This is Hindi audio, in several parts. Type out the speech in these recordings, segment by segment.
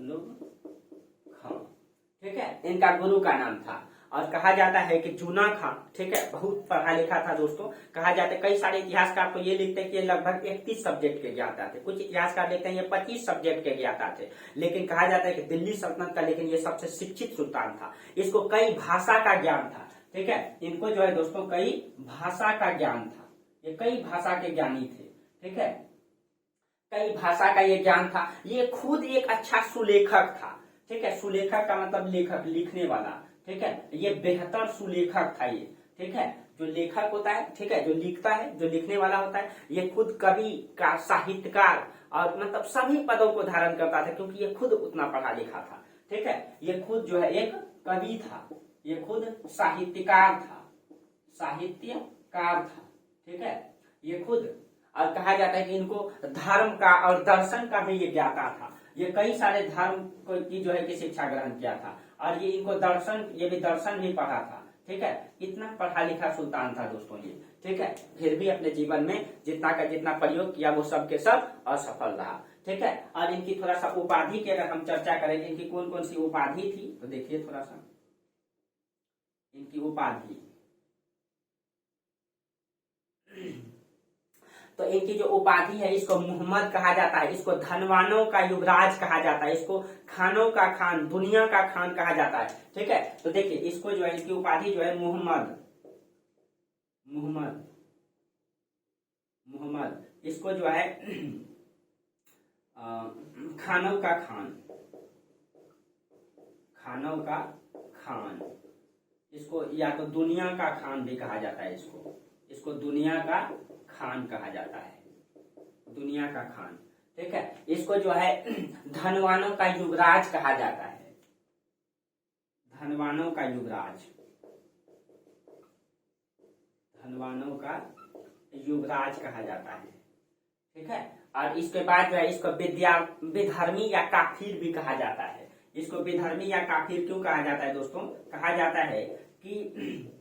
कुतलुग खां, ठीक है, इनका गुरु का नाम था। और कहा जाता है कि जूना खां, ठीक है, बहुत पढ़ा लिखा था दोस्तों। कहा जाता है, कई सारे इतिहासकार तो ये लिखते हैं कि ये लगभग 31 सब्जेक्ट के ज्ञाता थे, कुछ इतिहासकार लिखते हैं ये 25 सब्जेक्ट के ज्ञाता थे। लेकिन कहा जाता है कि दिल्ली सल्तनत का लेकिन ये सबसे शिक्षित सुल्तान था। इसको कई भाषा का ज्ञान था, ठीक है, इनको जो है दोस्तों कई भाषा का ज्ञान था, ये कई भाषा के ज्ञानी थे, ठीक है, कई भाषा का ये ज्ञान था। ये खुद एक अच्छा सुलेखक था, ठीक है, सुलेखक का मतलब लेखक, लिखने वाला, ठीक है, ये बेहतर सुलेखक था ये, ठीक है, जो लेखक होता है, ठीक है, जो लिखता है, जो लिखने वाला होता है, ये खुद कवि का, साहित्यकार और मतलब सभी पदों को धारण करता था, क्योंकि ये खुद उतना पढ़ा लिखा था, ठीक है, ये खुद जो है एक कवि था, ये खुद साहित्यकार था, साहित्यकार था, ठीक है, ये खुद। और कहा जाता है कि इनको धर्म का और दर्शन का भी ये ज्ञाता था, ये कई सारे धर्म की जो है कि शिक्षा ग्रहण किया था, और ये इनको दर्शन, ये भी दर्शन भी पढ़ा था, ठीक है, इतना पढ़ा लिखा सुल्तान था दोस्तों ये, ठीक है, फिर भी अपने जीवन में जितना का जितना प्रयोग किया वो सब के सब असफल रहा, ठीक है। और इनकी थोड़ा सा उपाधि की अगर हम चर्चा करें, इनकी कौन कौन सी उपाधि थी तो देखिए थोड़ा सा इनकी उपाधि। तो इनकी जो उपाधि है, इसको मोहम्मद कहा जाता है, इसको धनवानों का युवराज कहा जाता है, इसको खानों का खान, दुनिया का खान कहा जाता है, ठीक है। तो देखिए इसको जो है, इसकी उपाधि जो है मोहम्मद, मोहम्मद, मोहम्मद, इसको जो है खानों का खान, खानों का खान, इसको या तो दुनिया का खान भी कहा जाता है, इसको दुनिया का खान कहा जाता है, दुनिया का खान, ठीक है। इसको जो है धनवानों का युवराज कहा जाता है, धनवानों का युवराज, धनवानों का युवराज कहा जाता है, ठीक है। और इसके बाद जो है इसको विधर्मी या काफिर भी कहा जाता है। इसको विधर्मी या काफिर क्यों कहा जाता है दोस्तों? कहा जाता है कि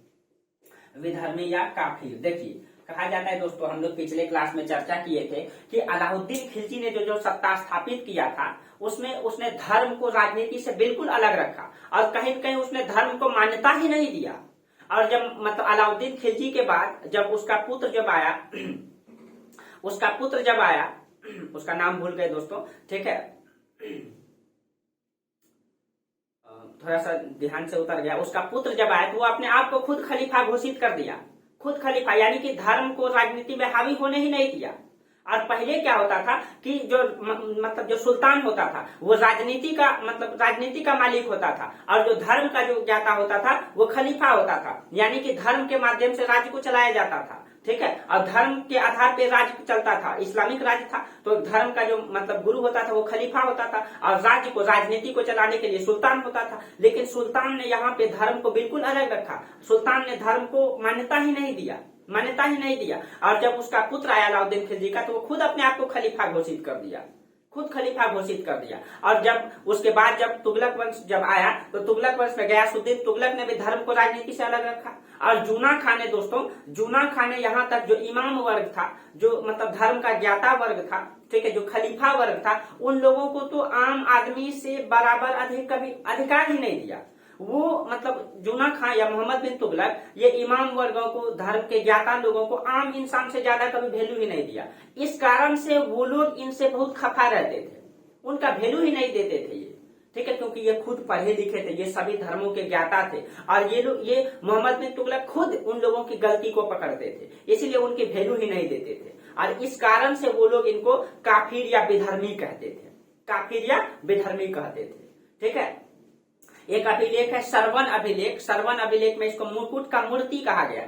विधर्मी या काफिर, देखिए कहा जाता है दोस्तों, हम लोग पिछले क्लास में चर्चा किए थे कि अलाउद्दीन खिलजी ने जो सत्ता स्थापित किया था, उसमें उसने धर्म को राजनीति से बिल्कुल अलग रखा और कहीं न कहीं उसने धर्म को मान्यता ही नहीं दिया। और जब मतलब अलाउद्दीन खिलजी के बाद जब उसका पुत्र जब आया, उसका नाम भूल गए दोस्तों, ठीक है, थोड़ा सा ध्यान से उतर गया। उसका पुत्र जब आया तो वो अपने आप को खुद खलीफा घोषित कर दिया, खुद खलीफा, यानी कि धर्म को राजनीति में हावी होने ही नहीं दिया। और पहले क्या होता था कि जो मतलब जो सुल्तान होता था वो राजनीति का मालिक होता था, और जो धर्म का जो ज्ञाता होता था वो खलीफा होता था, यानी कि धर्म के माध्यम से राज्य को चलाया जाता था, ठीक है। और धर्म के आधार पे राज्य चलता था, इस्लामिक राज्य था, तो धर्म का जो मतलब गुरु होता था वो खलीफा होता था, और राज्य को, राजनीति को चलाने के लिए सुल्तान होता था। लेकिन सुल्तान ने यहाँ पे धर्म को बिल्कुल अलग रखा, सुल्तान ने धर्म को मान्यता ही नहीं दिया। और जब उसका पुत्र आया अलाउद्दीन खिलजी का, तो वो खुद अपने आप को खलीफा घोषित कर दिया, और जब उसके बाद जब तुगलक वंश जब आया, तो तुगलक वंश में गयासुद्दीन तुगलक ने भी धर्म को राजनीति से अलग रखा। और जूना खान ने यहाँ तक जो इमाम वर्ग था, जो मतलब धर्म का ज्ञाता वर्ग था, ठीक है, जो खलीफा वर्ग था, उन लोगों को तो आम आदमी से बराबर अधिक कभी अधिकार ही नहीं दिया। वो मतलब जूना खान या मोहम्मद बिन तुगलक ये इमाम वर्गों को, धर्म के ज्ञाता लोगों को आम इंसान से ज्यादा कभी वैल्यू ही नहीं दिया। इस कारण से वो लोग इनसे बहुत खफा रहते थे, उनका वैल्यू ही नहीं देते थे ये, ठीक है, क्योंकि ये खुद पढ़े लिखे थे, ये सभी धर्मों के ज्ञाता थे, और ये मोहम्मद बिन तुगलक खुद उन लोगों की गलती को पकड़ते थे, इसलिए उनकी वैल्यू ही नहीं देते थे। और इस कारण से वो लोग इनको काफिर या विधर्मी कहते थे, ठीक है। एक अभिलेख है सरवन अभिलेख में इसको मुकुट का मोती कहा गया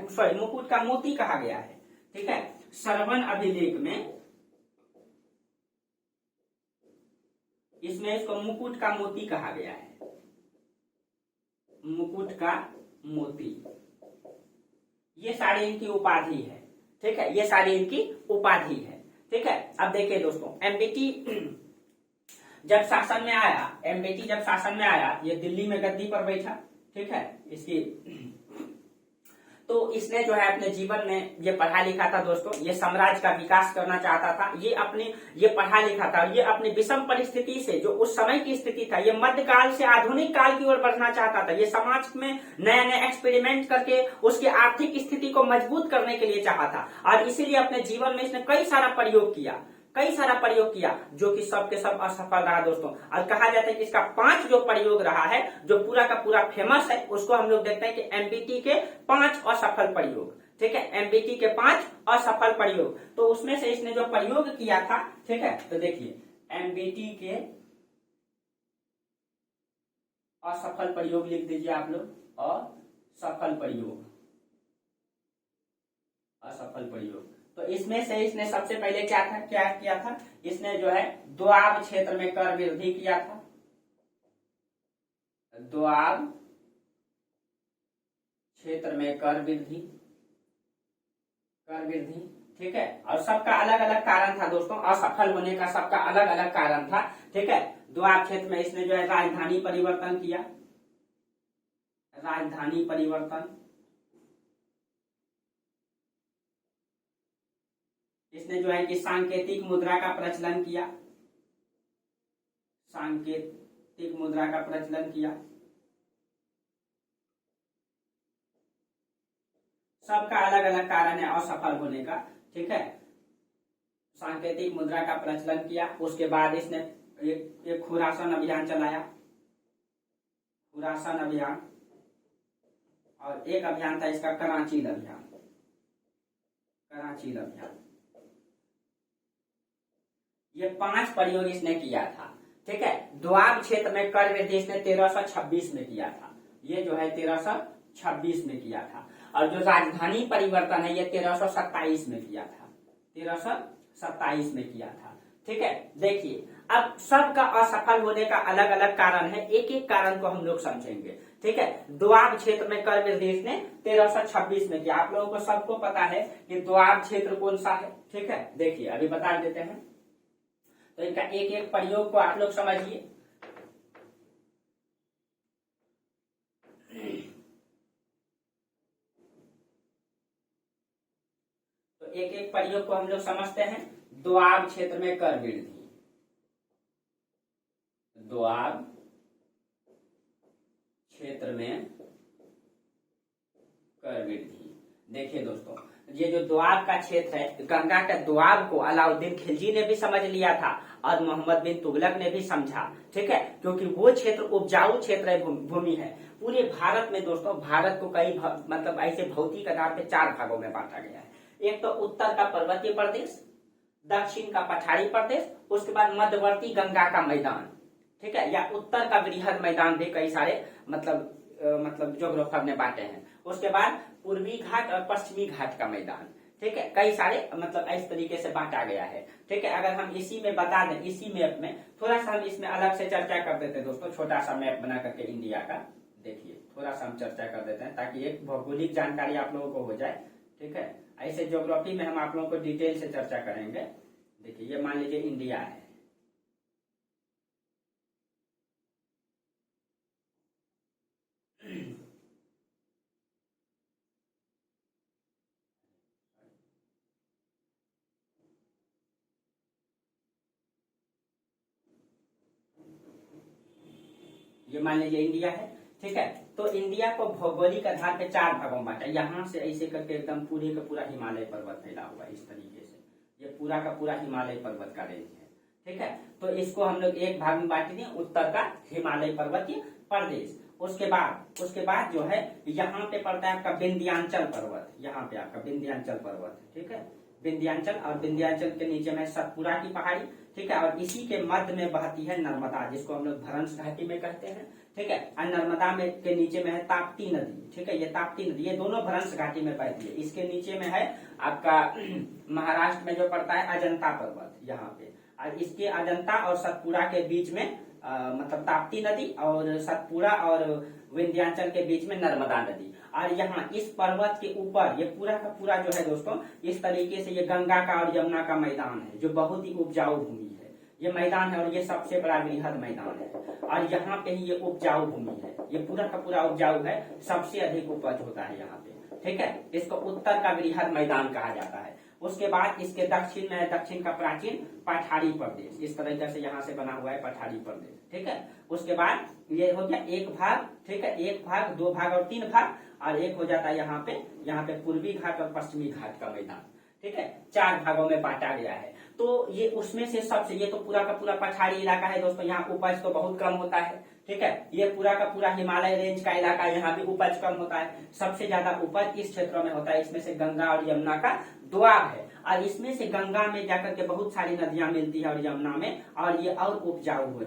है, ठीक है। सरवन अभिलेख में इसमें इसको मुकुट का मोती कहा गया है, मुकुट का मोती। ये सारी इनकी उपाधि है, ठीक है, ये सारी इनकी उपाधि है, ठीक है। अब देखिए दोस्तों, एमबीटी जब शासन में आया, ये दिल्ली में गद्दी पर बैठा, ठीक है, इसकी तो इसने जो है अपने जीवन में ये पढ़ा लिखा था दोस्तों, ये साम्राज्य का विकास करना चाहता था, ये पढ़ा लिखा था और ये अपनी विषम परिस्थिति से, जो उस समय की स्थिति था, ये मध्यकाल से आधुनिक काल की ओर बढ़ना चाहता था। ये समाज में नए नए एक्सपेरिमेंट करके उसकी आर्थिक स्थिति को मजबूत करने के लिए चाहा था और इसीलिए अपने जीवन में इसने कई सारा प्रयोग किया जो कि सब के सब असफल रहा दोस्तों। और कहा जाता है कि इसका 5 जो प्रयोग रहा है, जो पूरा का पूरा फेमस है, उसको हम लोग देखते हैं कि एमबीटी के 5 असफल प्रयोग। ठीक है, एमबीटी के 5 असफल प्रयोग, तो उसमें से इसने जो प्रयोग किया था, ठीक है, तो देखिए एमबीटी के असफल प्रयोग लिख दीजिए आप लोग, असफल प्रयोग, असफल प्रयोग। तो इसमें से इसने सबसे पहले क्या किया था, इसने जो है दोआब क्षेत्र में कर वृद्धि किया था, दोआब क्षेत्र में कर वृद्धि, ठीक है। और सबका अलग अलग कारण था दोस्तों, असफल होने का सबका अलग अलग कारण था, ठीक है। दोआब क्षेत्र में इसने जो है राजधानी परिवर्तन किया, राजधानी परिवर्तन, इसने जो है कि सांकेतिक मुद्रा का प्रचलन किया, सांकेतिक मुद्रा का प्रचलन किया। सबका अलग अलग कारण है असफल होने का, ठीक है। सांकेतिक मुद्रा का प्रचलन किया, उसके बाद इसने एक खुरासन अभियान चलाया, खुरासन अभियान, और एक अभियान था इसका कराची अभियान, कराची अभियान। ये 5 प्रयोग इसने किया था, ठीक है। दोआब क्षेत्र में कर वृद्धि इसने 1326 में किया था, ये जो है 1326 में किया था। और जो राजधानी परिवर्तन है ये 1327 में किया था, 1327 में किया था, ठीक है। देखिए अब सबका असफल होने का अलग अलग कारण है, एक एक कारण को हम लोग समझेंगे, ठीक है। दोआब क्षेत्र में कर वृद्धि इसने 1326 में किया। आप लोगों को सबको पता है कि दोआब क्षेत्र कौन सा है, ठीक है। देखिए अभी बता देते हैं, तो इनका एक एक प्रयोग को आप लोग समझिए। तो एक एक प्रयोग को हम लोग समझते हैं। दोआब क्षेत्र में कर वृद्धि, दोआब क्षेत्र में कर वृद्धि। देखिए दोस्तों, ये जो दोआब का क्षेत्र है, गंगा के दोआब को अलाउद्दीन खिलजी ने भी समझ लिया था और मोहम्मद बिन तुगलक ने भी समझा, ठीक है, क्योंकि वो क्षेत्र उपजाऊ क्षेत्र है, भूमि है। पूरे भारत में दोस्तों, भारत को कई मतलब ऐसे भौतिक आधार पे 4 भागों में बांटा गया है। एक तो उत्तर का पर्वतीय प्रदेश, दक्षिण का पठारी प्रदेश, उसके बाद मध्यवर्ती गंगा का मैदान, ठीक है, या उत्तर का वृहद मैदान भी कई सारे मतलब ज्योग्राफर ने बांटे हैं। उसके बाद पूर्वी घाट और पश्चिमी घाट का मैदान, ठीक है, कई सारे मतलब इस तरीके से बांटा गया है, ठीक है। अगर हम इसी में बता दें, इसी मैप में थोड़ा सा हम इसमें अलग से चर्चा कर देते हैं दोस्तों, छोटा सा मैप बना करके इंडिया का, देखिए थोड़ा सा हम चर्चा कर देते हैं ताकि एक भौगोलिक जानकारी आप लोगों को हो जाए, ठीक है। ऐसे ज्योग्राफी में हम आप लोगों को डिटेल से चर्चा करेंगे। देखिए ये मान लीजिए इंडिया है, ये मान लीजिए इंडिया है, ठीक है। तो इंडिया को भौगोलिक आधार पे 4 भागों में बांटा, यहाँ से ऐसे करके एकदम पूरे का पूरा हिमालय पर्वत फैला हुआ है इस तरीके से, ये पूरा का पूरा हिमालय पर्वत का रेंज है, ठीक है। तो इसको हम लोग एक भाग में बांट दिए, उत्तर का हिमालय पर्वतीय प्रदेश। उसके बाद जो है यहाँ पे पड़ता है आपका विंध्याचल पर्वत, यहाँ पे आपका विंध्याचल पर्वत, ठीक है, विंध्याचल, और विंध्याचल के नीचे में सतपुरा की पहाड़ी, ठीक है, और इसी के मध्य में बहती है नर्मदा, जिसको हम लोग भ्रंश घाटी में कहते हैं, ठीक है। और नर्मदा में के नीचे में है ताप्ती नदी, ठीक है, ये ताप्ती नदी, ये दोनों भ्रंश घाटी में बहती है। इसके नीचे में है आपका महाराष्ट्र में जो पड़ता है अजंता पर्वत, यहाँ पे, और इसके अजंता और सतपुरा के बीच में मतलब ताप्ती नदी, और सतपुरा और विंध्याचल के बीच में नर्मदा नदी। और यहाँ इस पर्वत के ऊपर ये पूरा का पूरा जो है दोस्तों, इस तरीके से ये गंगा का और यमुना का मैदान है, जो बहुत ही उपजाऊ भूमि है, ये मैदान है, और ये सबसे बड़ा वृहद मैदान है, और यहाँ पे ही ये उपजाऊ भूमि है, ये पूरा का पूरा उपजाऊ है, सबसे अधिक उपज होता है यहाँ पे, ठीक है, इसको उत्तर का वृहद मैदान कहा जाता है। उसके बाद इसके दक्षिण में दक्षिण का प्राचीन पठारी प्रदेश, इस तरीके से यहाँ से बना हुआ है पठारी प्रदेश, ठीक है। उसके बाद ये हो गया एक भाग, ठीक है, एक भाग, दो भाग और तीन भाग, और एक हो जाता है यहाँ पे पूर्वी घाट और पश्चिमी घाट का मैदान, ठीक है, चार भागों में बांटा गया है। तो ये उसमें से सबसे, ये तो पूरा का पूरा पठारी इलाका है दोस्तों, यहाँ उपज तो बहुत कम होता है, ठीक है। ये पूरा का पूरा हिमालय रेंज का इलाका है, यहाँ भी उपज कम होता है। सबसे ज्यादा उपज इस क्षेत्रों में होता है, इसमें से गंगा और यमुना का दोआब है, और इसमें से गंगा में जाकर के बहुत सारी नदियां मिलती है और यमुना में, और ये और उपजाऊ हो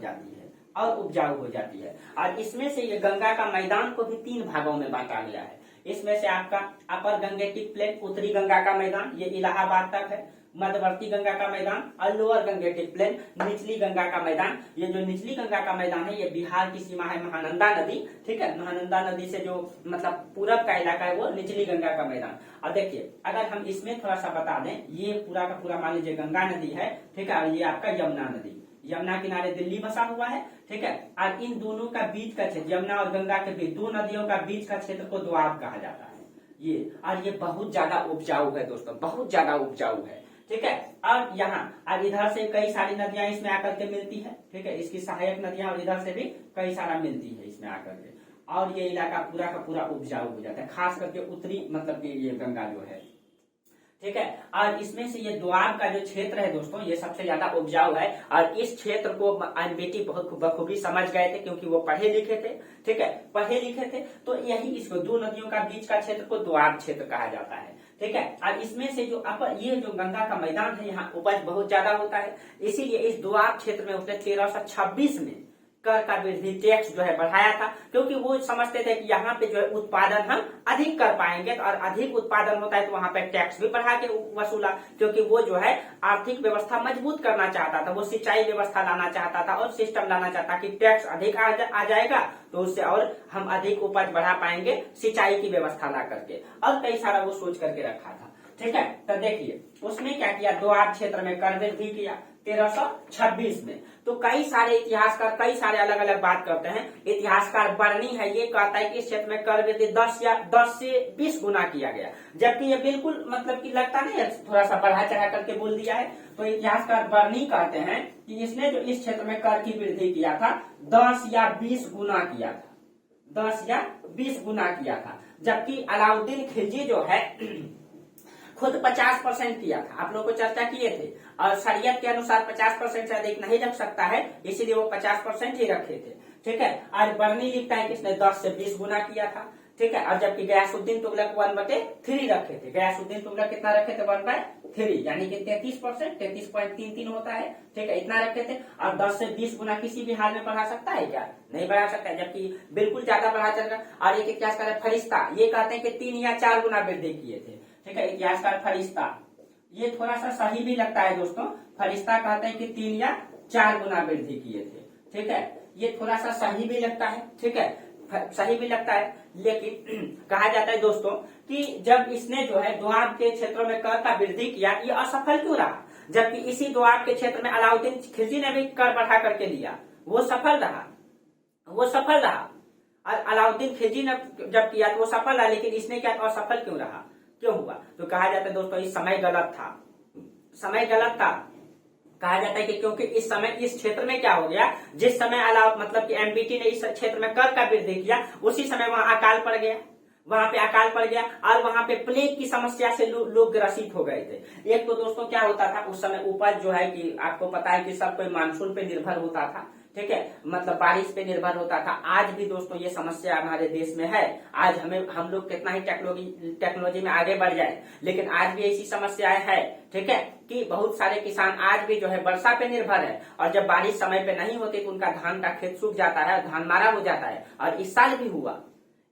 जाती है, और इसमें से ये गंगा का मैदान को भी तीन भागों में बांटा गया है। इसमें से आपका अपर गंगेटिक प्लेन, उत्तरी गंगा का मैदान, ये इलाहाबाद तक है, मध्यवर्ती गंगा का मैदान, और लोअर गंगेटिक प्लेन, निचली गंगा का मैदान। ये जो निचली गंगा का मैदान है, ये बिहार की सीमा है महानंदा नदी, ठीक है, महानंदा नदी से जो मतलब पूरब का इलाका है वो निचली गंगा का मैदान। और देखिए, अगर हम इसमें थोड़ा सा बता दें, ये पूरा का पूरा मान लीजिए गंगा नदी है, ठीक है, और ये आपका यमुना नदी, यमुना किनारे दिल्ली बसा हुआ है, ठीक है, और इन दोनों का बीच का क्षेत्र, यमुना और गंगा के बीच, दो नदियों का बीच का क्षेत्र को दोआब कहा जाता है ये, और ये बहुत ज्यादा उपजाऊ है दोस्तों, बहुत ज्यादा उपजाऊ है, ठीक है। और यहाँ और इधर से कई सारी नदियां इसमें आकर के मिलती है, ठीक है, इसकी सहायक नदियां, और इधर से भी कई सारा मिलती है इसमें आकर के, और ये इलाका पूरा का पूरा उपजाऊ हो जाता है, खास करके उत्तरी मतलब कि ये गंगा जो है, ठीक है। और इसमें से ये दोआब का जो क्षेत्र है दोस्तों, ये सबसे ज्यादा उपजाऊ है, और इस क्षेत्र को एनबीटी बहुत बखूबी समझ गए थे, क्योंकि वो पढ़े लिखे थे, ठीक है, पढ़े लिखे थे, तो यही इसको दो नदियों का बीच का क्षेत्र को दोआब क्षेत्र कहा जाता है, ठीक है। और इसमें से जो अपर ये जो गंगा का मैदान है, यहाँ उपज बहुत ज्यादा होता है, इसीलिए इस दोआब क्षेत्र में उसने 1326 में कर का वृद्धि टैक्स जो है बढ़ाया था, क्योंकि वो समझते थे कि यहाँ पे जो है उत्पादन हम अधिक कर पाएंगे, तो और अधिक उत्पादन होता है तो वहां पे टैक्स भी बढ़ा के वसूला, क्योंकि वो जो है आर्थिक व्यवस्था मजबूत करना चाहता था, वो सिंचाई व्यवस्था लाना चाहता था और सिस्टम लाना चाहता कि टैक्स अधिक आ जाएगा तो उससे और हम अधिक उपज बढ़ा पाएंगे सिंचाई की व्यवस्था ला करके, और कई सारा वो सोच करके रखा था, ठीक है। तो देखिए उसने क्या किया, दोआब क्षेत्र में कर वृद्धि किया 1326 में। तो कई सारे इतिहासकार कई सारे अलग अलग बात करते हैं। इतिहासकार बर्नी है, ये कहता है कि इस क्षेत्र में कर वृद्धि 10 से 20 गुना किया गया, जबकि ये बिल्कुल मतलब कि लगता नहीं है, थोड़ा सा बढ़ा चढ़ा करके बोल दिया है। तो इतिहासकार बर्नी कहते हैं कि इसने जो इस क्षेत्र में कर की वृद्धि किया था 10 या 20 गुना किया था, 10 या 20 गुना किया था, जबकि अलाउद्दीन खिलजी जो है खुद 50% किया था। आप लोगों को चर्चा किए थे, और शरीयत के अनुसार 50% से अधिक नहीं रख सकता है, इसीलिए वो 50% ही रखे थे, ठीक है। आज बर्नी लिखता है कि इसने 10 से 20 गुना किया था, ठीक है। और जबकि गयासुद्दीन तुगलक 1/3 रखे थे। गयासुद्दीन तुगलक कितना रखे थे, 1/3, यानी कि 33%, 33.33 होता है, ठीक है, इतना रखे थे। और 10 से 20 गुना किसी भी हाल में बढ़ा सकता है क्या? नहीं बढ़ा सकता है, जबकि बिल्कुल ज्यादा बढ़ा चल रहा। और एक इतिहासकार है फरिश्ता, ये कहते हैं कि 3 या 4 गुना वृद्धि किए थे, ठीक है। इतिहासकार फरिश्ता, ये थोड़ा सा सही भी लगता है दोस्तों, फरिश्ता कहते हैं कि 3 या 4 गुना वृद्धि किए थे, ठीक है। ये थोड़ा सा सही भी लगता है, ठीक है, सही भी लगता है। लेकिन कहा जाता है दोस्तों कि जब इसने जो है दोआब के क्षेत्रों में कर का वृद्धि किया, ये असफल क्यों रहा? जबकि इसी दोआब के क्षेत्र में अलाउद्दीन खिलजी ने भी कर बढ़ा करके लिया, वो सफल रहा। और अलाउद्दीन खिलजी ने जब किया तो वो सफल रहा, लेकिन इसने क्या असफल क्यों रहा, क्यों हुआ? तो कहा जाता है दोस्तों इस समय गलत था। कहा जाता है कि क्योंकि इस समय इस क्षेत्र में क्या हो गया, जिस समय मतलब कि एमबीटी ने इस क्षेत्र में कर का वृद्धि किया, उसी समय वहां अकाल पड़ गया, और वहां पे प्लेग की समस्या से लोग ग्रसित हो गए थे। एक तो दोस्तों क्या होता था उस समय, उपज जो है कि आपको पता है कि सब कोई मानसून पे निर्भर होता था, ठीक है, मतलब बारिश पे निर्भर होता था। आज भी दोस्तों ये समस्या हमारे देश में है। आज हम लोग कितना ही टेक्नोलॉजी में आगे बढ़ जाए, लेकिन आज भी ऐसी समस्याएं है, ठीक है, कि बहुत सारे किसान आज भी जो है वर्षा पे निर्भर है, और जब बारिश समय पे नहीं होती तो उनका धान का खेत सूख जाता है, धान मारा हो जाता है। और इस साल भी हुआ,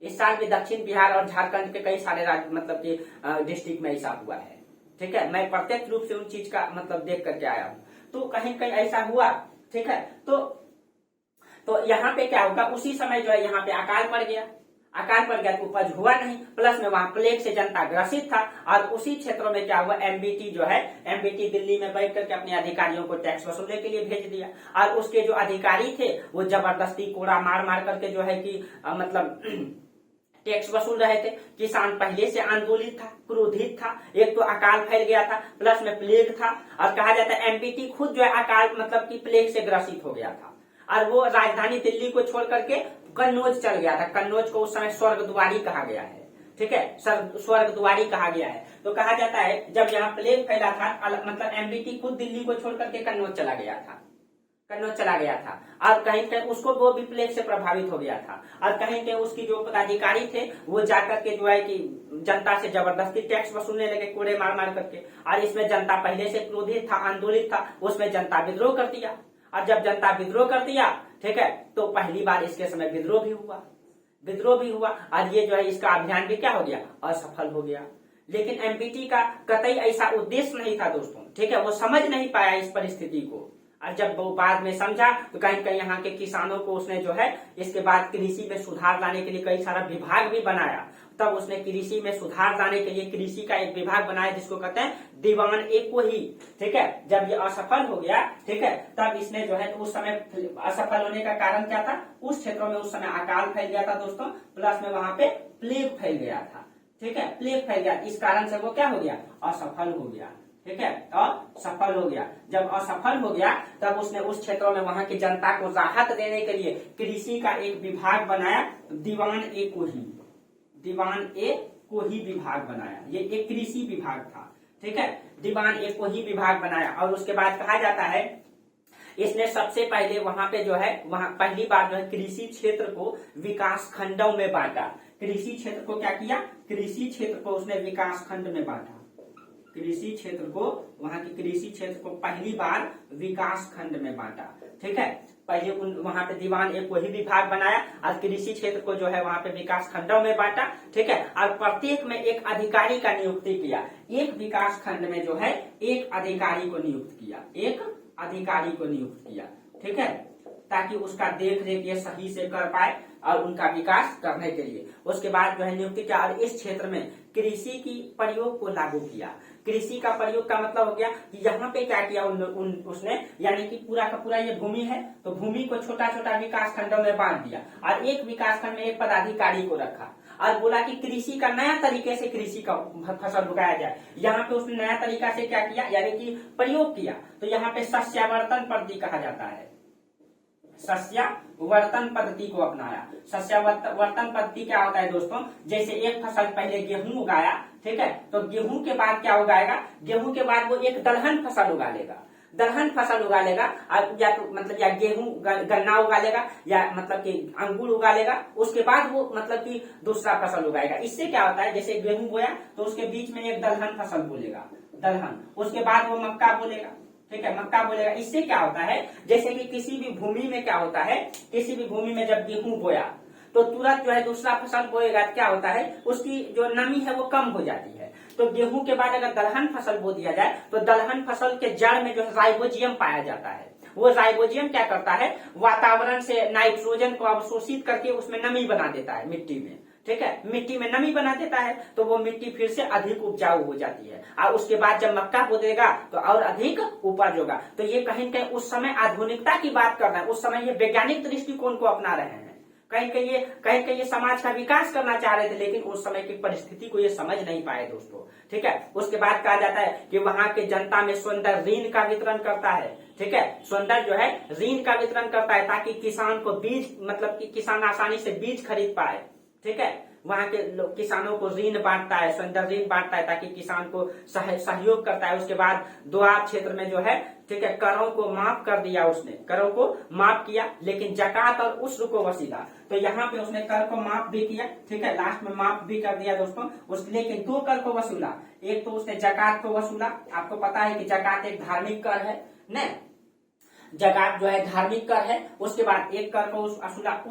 इस साल भी दक्षिण बिहार और झारखंड के कई सारे राज्य मतलब कि डिस्ट्रिक्ट में ऐसा हुआ है, ठीक है। मैं प्रत्यक्ष रूप से उन चीज का मतलब देख करके आया हूँ, तो कहीं कहीं ऐसा हुआ, ठीक है। तो यहाँ पे क्या होगा, उसी समय जो है यहाँ पे अकाल पड़ गया तो उपज हुआ नहीं, प्लस में वहां प्लेग से जनता ग्रसित था। और उसी क्षेत्रों में क्या हुआ, एमबीटी दिल्ली में बैठ करके अपने अधिकारियों को टैक्स वसूलने के लिए भेज दिया। और उसके जो अधिकारी थे वो जबरदस्ती कोड़ा मार करके जो है कि मतलब टैक्स वसूल रहे थे। किसान पहले से आंदोलित था, क्रोधित था, एक तो अकाल फैल गया था, प्लस में प्लेग था, और कहा जाता है एमपीटी खुद जो है अकाल मतलब कि प्लेग से ग्रसित हो गया था, और वो राजधानी दिल्ली को छोड़ करके कन्नौज चल गया था। कन्नौज को उस समय स्वर्गद्वारी कहा गया है, ठीक है, स्वर्गद्वारी कहा गया है। तो कहा जाता है जब यहाँ प्लेग फैला था, मतलब एमपीटी खुद दिल्ली को छोड़ करके कन्नौज चला गया था, कन्नौज चला गया था, और कहीं कहीं उसको वो भी प्लेग से प्रभावित हो गया था, और कहीं कहीं उसकी जो पदाधिकारी थे वो जाकर के जो है कि जनता से जबरदस्ती टैक्स वसूलने लगे, कोड़े मार मार करके, और इसमें जनता पहले से क्रोधित था, आंदोलित था, उसमें जनता विद्रोह कर दिया, और जब जनता विद्रोह कर दिया, ठीक है, तो पहली बार इसके समय विद्रोह भी हुआ, और ये जो है इसका अभियान भी क्या हो गया, असफल हो गया। लेकिन एमपीटी का कतई ऐसा उद्देश्य नहीं था दोस्तों, ठीक है, वो समझ नहीं पाया इस परिस्थिति को, और जब वो बाद में समझा तो कहीं कहीं यहाँ के किसानों को उसने जो है इसके बाद कृषि में सुधार लाने के लिए कई सारा विभाग भी बनाया। तब उसने कृषि में सुधार लाने के लिए कृषि का एक विभाग बनाया जिसको कहते हैं दीवान एक को ही, ठीक है। जब ये असफल हो गया, ठीक है, तब इसने जो है तो उस समय असफल होने का कारण क्या था, उस क्षेत्रों में उस समय अकाल फैल गया था दोस्तों, प्लस में वहां पे प्लेग फैल गया था, ठीक है, प्लेग फैल गया, इस कारण से वो क्या हो गया, असफल हो गया, ठीक है, असफल हो गया। जब असफल हो गया तब उसने उस क्षेत्रों में वहां की जनता को राहत देने के लिए कृषि का एक विभाग बनाया, दीवान ए को ही विभाग बनाया, ये एक कृषि विभाग था, ठीक है, दीवान ए को ही विभाग बनाया। और उसके बाद कहा जाता है इसने सबसे पहले वहां पे जो है वहां पहली बार जो है कृषि क्षेत्र को विकास खंडों में बांटा। कृषि क्षेत्र को क्या किया, कृषि क्षेत्र को उसने विकास खंड में बांटा, कृषि क्षेत्र को, वहां की कृषि क्षेत्र को पहली बार विकास खंड में बांटा, ठीक है। पहले वहां पे दीवान एक वही विभाग बनाया और कृषि क्षेत्र को जो है वहां पे विकास खंडों में बांटा, ठीक है, और प्रत्येक में एक अधिकारी का नियुक्ति किया। एक विकास खंड में जो है एक अधिकारी को नियुक्त किया, ठीक है, ताकि उसका देख रेख ये सही से कर पाए और उनका विकास करने के लिए। उसके बाद जो है नियुक्ति किया और इस क्षेत्र में कृषि की प्रयोग को लागू किया। कृषि का प्रयोग का मतलब हो गया कि यहाँ पे क्या किया उसने, यानी कि पूरा का पूरा ये भूमि है तो भूमि को छोटा छोटा विकास खंडों में बांट दिया और एक विकास खंड में एक पदाधिकारी को रखा और बोला कि कृषि का नया तरीके से कृषि का फसल उगाया जाए। यहाँ पे उसने नया तरीका से क्या किया, यानी कि प्रयोग किया। तो यहाँ पे सस्यावर्तन पद्धति कहा जाता है, सस्यावर्तन पद्धति को अपनाया। सस्यावर्तन पद्धति क्या होता है दोस्तों, जैसे एक फसल पहले गेहूं उगाया, ठीक है, तो गेहूं के बाद क्या उगाएगा, गेहूं के बाद वो एक दलहन फसल उगा लेगा, और या तो मतलब या गेहूं गन्ना उगा लेगा या मतलब कि अंगूर उगा लेगा, उसके बाद वो मतलब कि दूसरा फसल उगाएगा। इससे क्या होता है, जैसे गेहूं बोया तो उसके बीच में एक दलहन फसल बोलेगा, दलहन, उसके बाद वो मक्का बोलेगा, ठीक है, मक्का बोलेगा। इससे क्या होता है, जैसे कि किसी भी भूमि में क्या होता है, किसी भी भूमि में जब गेहूं बोया तो तुरंत जो है दूसरा फसल बोएगा, क्या होता है उसकी जो नमी है वो कम हो जाती है। तो गेहूं के बाद अगर दलहन फसल बो दिया जाए तो दलहन फसल के जड़ में जो है राइबोजियम पाया जाता है। वो राइबोजियम क्या करता है, वातावरण से नाइट्रोजन को अवशोषित करके उसमें नमी बना देता है मिट्टी में, ठीक है, मिट्टी में नमी बना देता है तो वो मिट्टी फिर से अधिक उपजाऊ हो जाती है और उसके बाद जब मक्का बो देगा तो और अधिक उपज होगा। तो ये कहीं कहीं उस समय आधुनिकता की बात कर रहे हैं, उस समय ये वैज्ञानिक दृष्टिकोण को अपना रहे हैं। कहीं कहीं ये समाज का विकास करना चाह रहे थे, लेकिन उस समय की परिस्थिति को ये समझ नहीं पाए दोस्तों, ठीक है। उसके बाद कहा जाता है कि वहां के जनता में स्वतंत्र ऋण का वितरण करता है, ठीक है, स्वतंत्र जो है ऋण का वितरण करता है ताकि किसान को बीज मतलब कि किसान आसानी से बीज खरीद पाए, ठीक है। वहां के किसानों को ऋण बांटता है, स्वतंत्र ऋण बांटता है ताकि किसान को सहयोग करता है। उसके बाद दोआब क्षेत्र में जो है, ठीक है, करों को माफ कर दिया, उसने करों को माफ किया, लेकिन जकात और उस्र को वसीला। तो यहाँ पे उसने कर को माफ भी किया, ठीक है, लास्ट में माफ भी कर दिया दोस्तों लेकिन दो कर को वसूला। एक तो उसने जकात को वसूला, आपको पता है कि जकात एक धार्मिक कर है न, जकात जो है धार्मिक कर है। उसके बाद एक कर को वसूला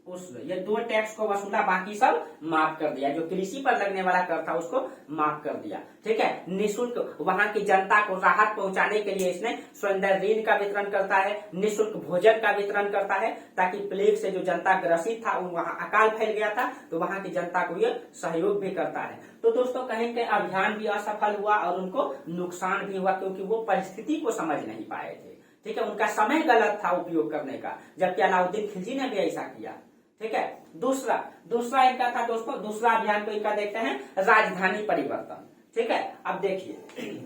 उस्र, ये दो टैक्स को वसूला, बाकी सब माफ कर दिया। जो कृषि पर लगने वाला कर था उसको माफ कर दिया, ठीक है। निःशुल्क वहां की जनता को राहत पहुंचाने के लिए इसने स्वतंत्र ऋण का वितरण करता है, निःशुल्क भोजन का वितरण करता है ताकि प्लेग से जो जनता ग्रसित था, वहां अकाल फैल गया था, तो वहां की जनता को ये सहयोग भी करता है। तो दोस्तों कहीं कहीं अभियान भी असफल हुआ और उनको नुकसान भी हुआ क्योंकि वो परिस्थिति को समझ नहीं पाए थे, ठीक है। उनका समय गलत था उपयोग करने का, जबकि अलाउद्दीन खिलजी ने भी ऐसा किया, ठीक है। दूसरा दूसरा इनका था दोस्तों, दूसरा अभियान को इनका देखते हैं राजधानी परिवर्तन। ठीक है, अब देखिए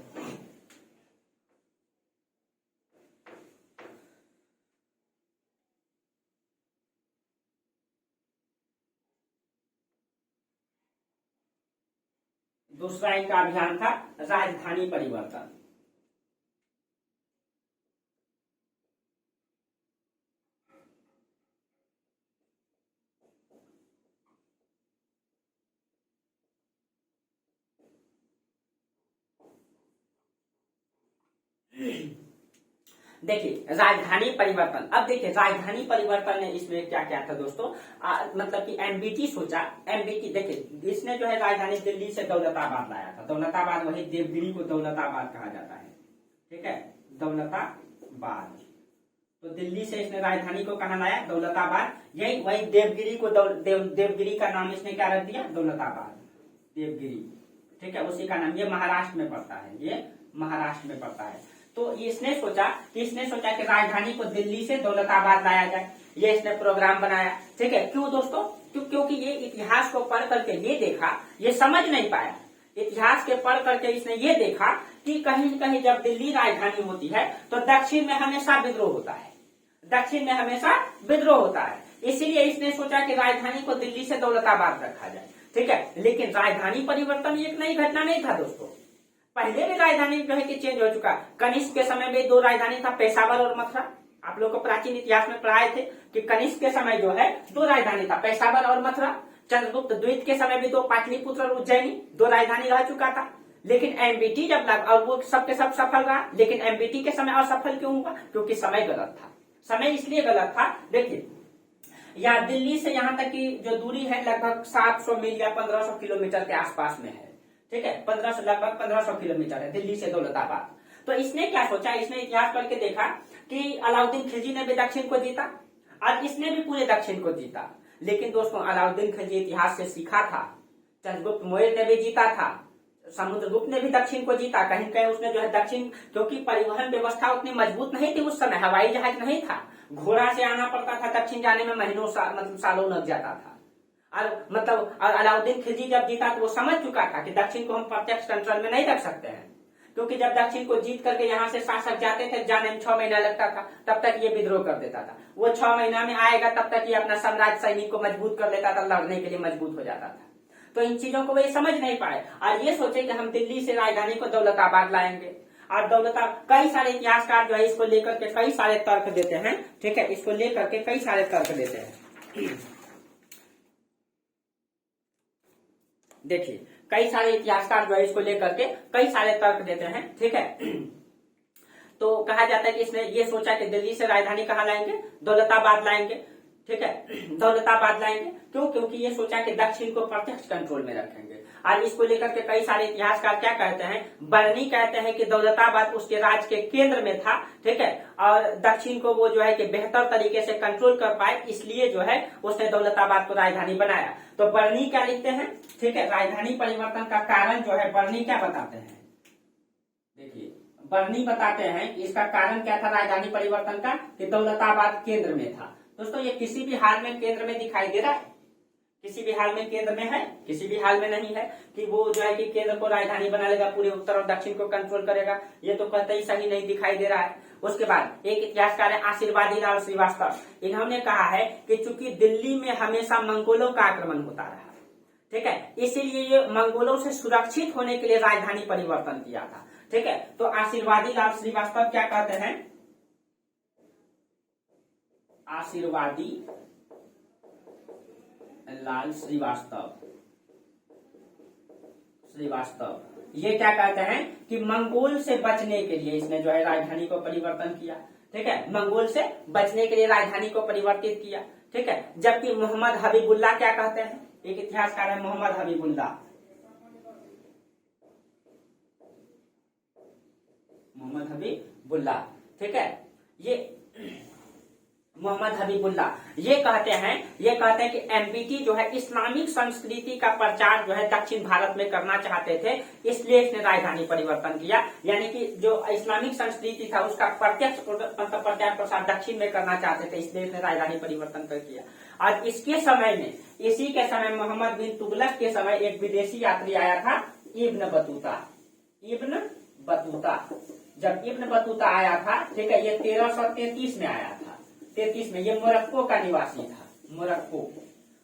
दूसरा इनका अभियान था राजधानी परिवर्तन। देखिए राजधानी परिवर्तन, अब देखिए राजधानी परिवर्तन ने इसमें क्या क्या था दोस्तों, मतलब कि एमबीटी सोचा। एमबीटी देखिए इसने जो है राजधानी दिल्ली से दौलताबाद लाया था। दौलताबाद वही देवगिरी को दौलताबाद कहा जाता है। ठीक है, दौलताबाद, तो दिल्ली से इसने राजधानी को कहा लाया, दौलताबाद। यही वही देवगिरी को देवगिरी का नाम इसने क्या रख दिया, दौलताबाद, देवगिरी। ठीक है, उसी का नाम, ये महाराष्ट्र में पड़ता है, ये महाराष्ट्र में पड़ता है। तो इसने सोचा कि राजधानी को दिल्ली से दौलताबाद लाया जाए। ये इसने प्रोग्राम बनाया। ठीक है, क्यों दोस्तों, क्योंकि ये इतिहास को पढ़ करके ये देखा, ये समझ नहीं पाया। इतिहास के पढ़ करके इसने ये देखा कि कहीं न कहीं जब दिल्ली राजधानी होती है तो दक्षिण में हमेशा विद्रोह होता है, दक्षिण में हमेशा विद्रोह होता है। इसीलिए इसने सोचा कि राजधानी को दिल्ली से दौलताबाद रखा जाए। ठीक है, लेकिन राजधानी परिवर्तन एक नई घटना नहीं था दोस्तों। पहले भी राजधानी जो है कि चेंज हो चुका। कनिष्क के समय में दो राजधानी था, पेशावर और मथुरा। आप लोग को प्राचीन इतिहास में पढ़ाए थे कि कनिष्क के समय जो है दो राजधानी था, पेशावर और मथुरा। चंद्रगुप्त द्वितीय के समय भी दो, पाटलिपुत्र और उज्जैनी, दो राजधानी रह चुका था। लेकिन एमबीटी जब लगा और वो सबके सब सफल रहा, लेकिन एमबीटी के समय असफल क्यों हुआ, क्योंकि समय गलत था। समय इसलिए गलत था, देखिए यहाँ दिल्ली से यहाँ तक की जो दूरी है लगभग 700 मील या 1500 किलोमीटर के आसपास में है। ठीक है, 1500 लगभग 1500 किलोमीटर है दिल्ली से दौलताबाद। तो इसने क्या सोचा, इसने इतिहास पढ़ के देखा कि अलाउद्दीन खिलजी ने भी दक्षिण को जीता और इसने भी पूरे दक्षिण को जीता। लेकिन दोस्तों अलाउद्दीन खिलजी इतिहास से सीखा था, चंद्रगुप्त मौर्य ने भी जीता था, समुद्रगुप्त ने भी दक्षिण को जीता। कहीं कहीं उसने जो है दक्षिण, क्योंकि परिवहन व्यवस्था उतनी मजबूत नहीं थी उस समय, हवाई जहाज नहीं था, घोड़ा से आना पड़ता था, दक्षिण जाने में महीनों मतलब सालों लग जाता था। और मतलब अलाउद्दीन खिलजी जब जीता तो वो समझ चुका था कि दक्षिण को हम प्रत्यक्ष कंट्रोल में नहीं रख सकते हैं, क्योंकि जब दक्षिण को जीत करके यहाँ से शासक जाते थे, जाने में 6 महीना लगता था, तब तक ये विद्रोह कर देता था। वो 6 महीना में आएगा तब तक ये अपना साम्राज्य सैनिक को मजबूत कर लेता था, लड़ने के लिए मजबूत हो जाता था। तो इन चीजों को वे समझ नहीं पाए और ये सोचे कि हम दिल्ली से राजधानी को दौलताबाद लाएंगे। और दौलताबाद, कई सारे इतिहासकार जो है इसको लेकर के कई सारे तर्क देते हैं। ठीक है, इसको लेकर के कई सारे तर्क देते हैं। देखिए कई सारे इतिहासकार जो है इसको लेकर के कई सारे तर्क देते हैं। ठीक है, तो कहा जाता है कि इसने ये सोचा कि दिल्ली से राजधानी कहाँ लाएंगे, दौलताबाद लाएंगे। ठीक है, दौलताबाद लाएंगे, क्यों, क्योंकि ये सोचा कि दक्षिण को प्रत्यक्ष कंट्रोल में रखेंगे। और इसको लेकर के कई सारे इतिहासकार क्या कहते हैं, बर्नी कहते हैं कि दौलताबाद उसके राज्य के केंद्र में था। ठीक है, और दक्षिण को वो जो है कि बेहतर तरीके से कंट्रोल कर पाए, इसलिए जो है उसने दौलताबाद को राजधानी बनाया। तो बर्नी क्या लिखते हैं, ठीक है, राजधानी परिवर्तन का कारण जो है बर्नी क्या बताते हैं, देखिए बर्नी बताते हैं कि इसका कारण क्या था राजधानी परिवर्तन का, कि दौलताबाद केंद्र में था। दोस्तों ये किसी भी हाल में केंद्र में दिखाई दे रहा है, किसी भी हाल में केंद्र में है, किसी भी हाल में नहीं है कि वो जो है कि केंद्र को राजधानी बना लेगा, पूरे उत्तर और दक्षिण को कंट्रोल करेगा, ये तो कतई सही नहीं दिखाई दे रहा है। उसके बाद एक इतिहासकार है आशीर्वादी लाल श्रीवास्तव, इन्होंने कहा है कि चूंकि दिल्ली में हमेशा मंगोलों का आक्रमण होता रहा, ठीक है, इसीलिए ये मंगोलों से सुरक्षित होने के लिए राजधानी परिवर्तन किया था। ठीक है, तो आशीर्वादी लाल श्रीवास्तव क्या कहते हैं, आशीर्वादी लाल श्रीवास्तव ये क्या कहते हैं कि मंगोल से बचने के लिए इसने जो है राजधानी को परिवर्तन किया। ठीक है, मंगोल से बचने के लिए राजधानी को परिवर्तित किया। ठीक है, जबकि मोहम्मद हबीबुल्ला क्या कहते हैं, एक इतिहासकार है मोहम्मद हबीबुल्ला, मोहम्मद हबीबुल्ला। ठीक है, ये मोहम्मद हबीबुल्लाह ये कहते हैं कि एमबीटी जो है इस्लामिक संस्कृति का प्रचार जो है दक्षिण भारत में करना चाहते थे, इसलिए इसने राजधानी परिवर्तन किया। यानी कि जो इस्लामिक संस्कृति था उसका प्रत्यक्ष मतलब प्रचार प्रसार दक्षिण में करना चाहते थे, इसलिए इसने राजधानी परिवर्तन कर किया। और इसके समय में, इसी के समय मोहम्मद बिन तुगलक के समय एक विदेशी यात्री आया था, इब्न बतूता। जब इब्न बतूता आया था, ठीक है, ये 1333 में आया था, 33 में। ये मोरक्को का निवासी था, मोरक्को।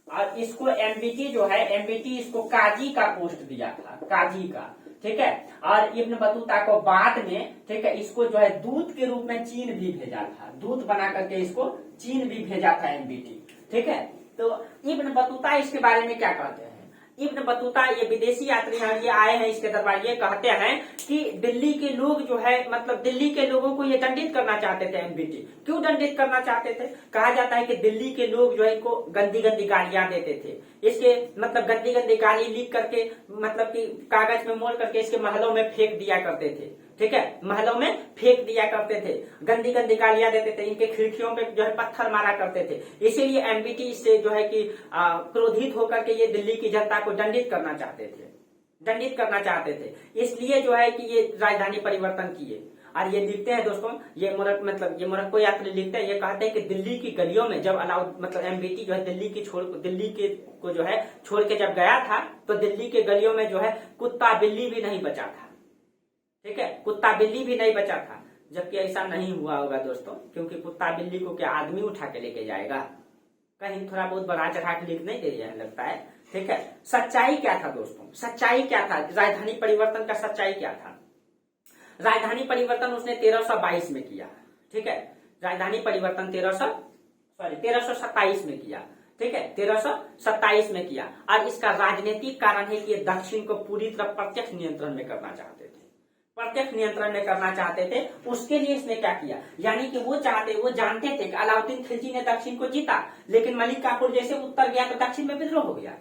और इसको एमबीटी जो है, एमबीटी इसको काजी का पोस्ट दिया था, काजी का, ठीक है। और इब्न बतूता को बाद में, ठीक है, इसको जो है दूत के रूप में चीन भी भेजा था, दूत बना करके इसको चीन भी भेजा था एमबीटी, ठीक है। तो इब्न बतूता इसके बारे में क्या कहते हैं? इब्न बतूता ये विदेशी यात्री हैं, ये आए हैं इसके दरबार, ये कहते हैं कि दिल्ली के लोग जो है, मतलब दिल्ली के लोगों को ये दंडित करना चाहते थे एमबीटी। क्यों दंडित करना चाहते थे? कहा जाता है कि दिल्ली के लोग जो है इनको गंदी गंदी गालियां देते थे, इसके मतलब गंदी गंदी गाली लिख करके, मतलब कि कागज में मोड़ करके इसके महलों में फेंक दिया करते थे, ठीक है, महलों में फेंक दिया करते थे, गंदी गंदी गालियां देते थे, इनके खिड़कियों पे जो है पत्थर मारा करते थे। इसीलिए एमबीटी इससे जो है कि क्रोधित होकर के ये दिल्ली की जनता को दंडित करना चाहते थे, इसलिए जो है कि ये राजधानी परिवर्तन किए। और ये लिखते हैं दोस्तों, ये मोरक्को यात्री लिखते हैं, ये कहते हैं कि दिल्ली की गलियों में जब मतलब एमबीटी जो है दिल्ली के को जो है छोड़ के जब गया था, तो दिल्ली के गलियों में जो है कुत्ता बिल्ली भी नहीं बचा था, ठीक है, कुत्ता बिल्ली भी नहीं बचा था। जबकि ऐसा नहीं हुआ होगा दोस्तों, क्योंकि कुत्ता बिल्ली को क्या आदमी उठा के लेके जाएगा? कहीं थोड़ा बहुत बढ़ा चढ़ा के लिख नहीं दे रहा है, लगता है, ठीक है। सच्चाई क्या था दोस्तों? सच्चाई क्या था? राजधानी परिवर्तन का सच्चाई क्या था? राजधानी परिवर्तन उसने 1322 में किया, ठीक है। राजधानी परिवर्तन 1327 में किया, ठीक है, 1327 में किया। और इसका राजनीतिक कारण है कि ये दक्षिण को पूरी तरह प्रत्यक्ष नियंत्रण में करना चाहते थे, उसके लिए इसने क्या किया? यानी कि वो जानते थे कि अलाउद्दीन खिलजी ने दक्षिण को जीता, लेकिन मलिक काफूर जैसे उत्तर गया तो दक्षिण में विद्रोह हो गया।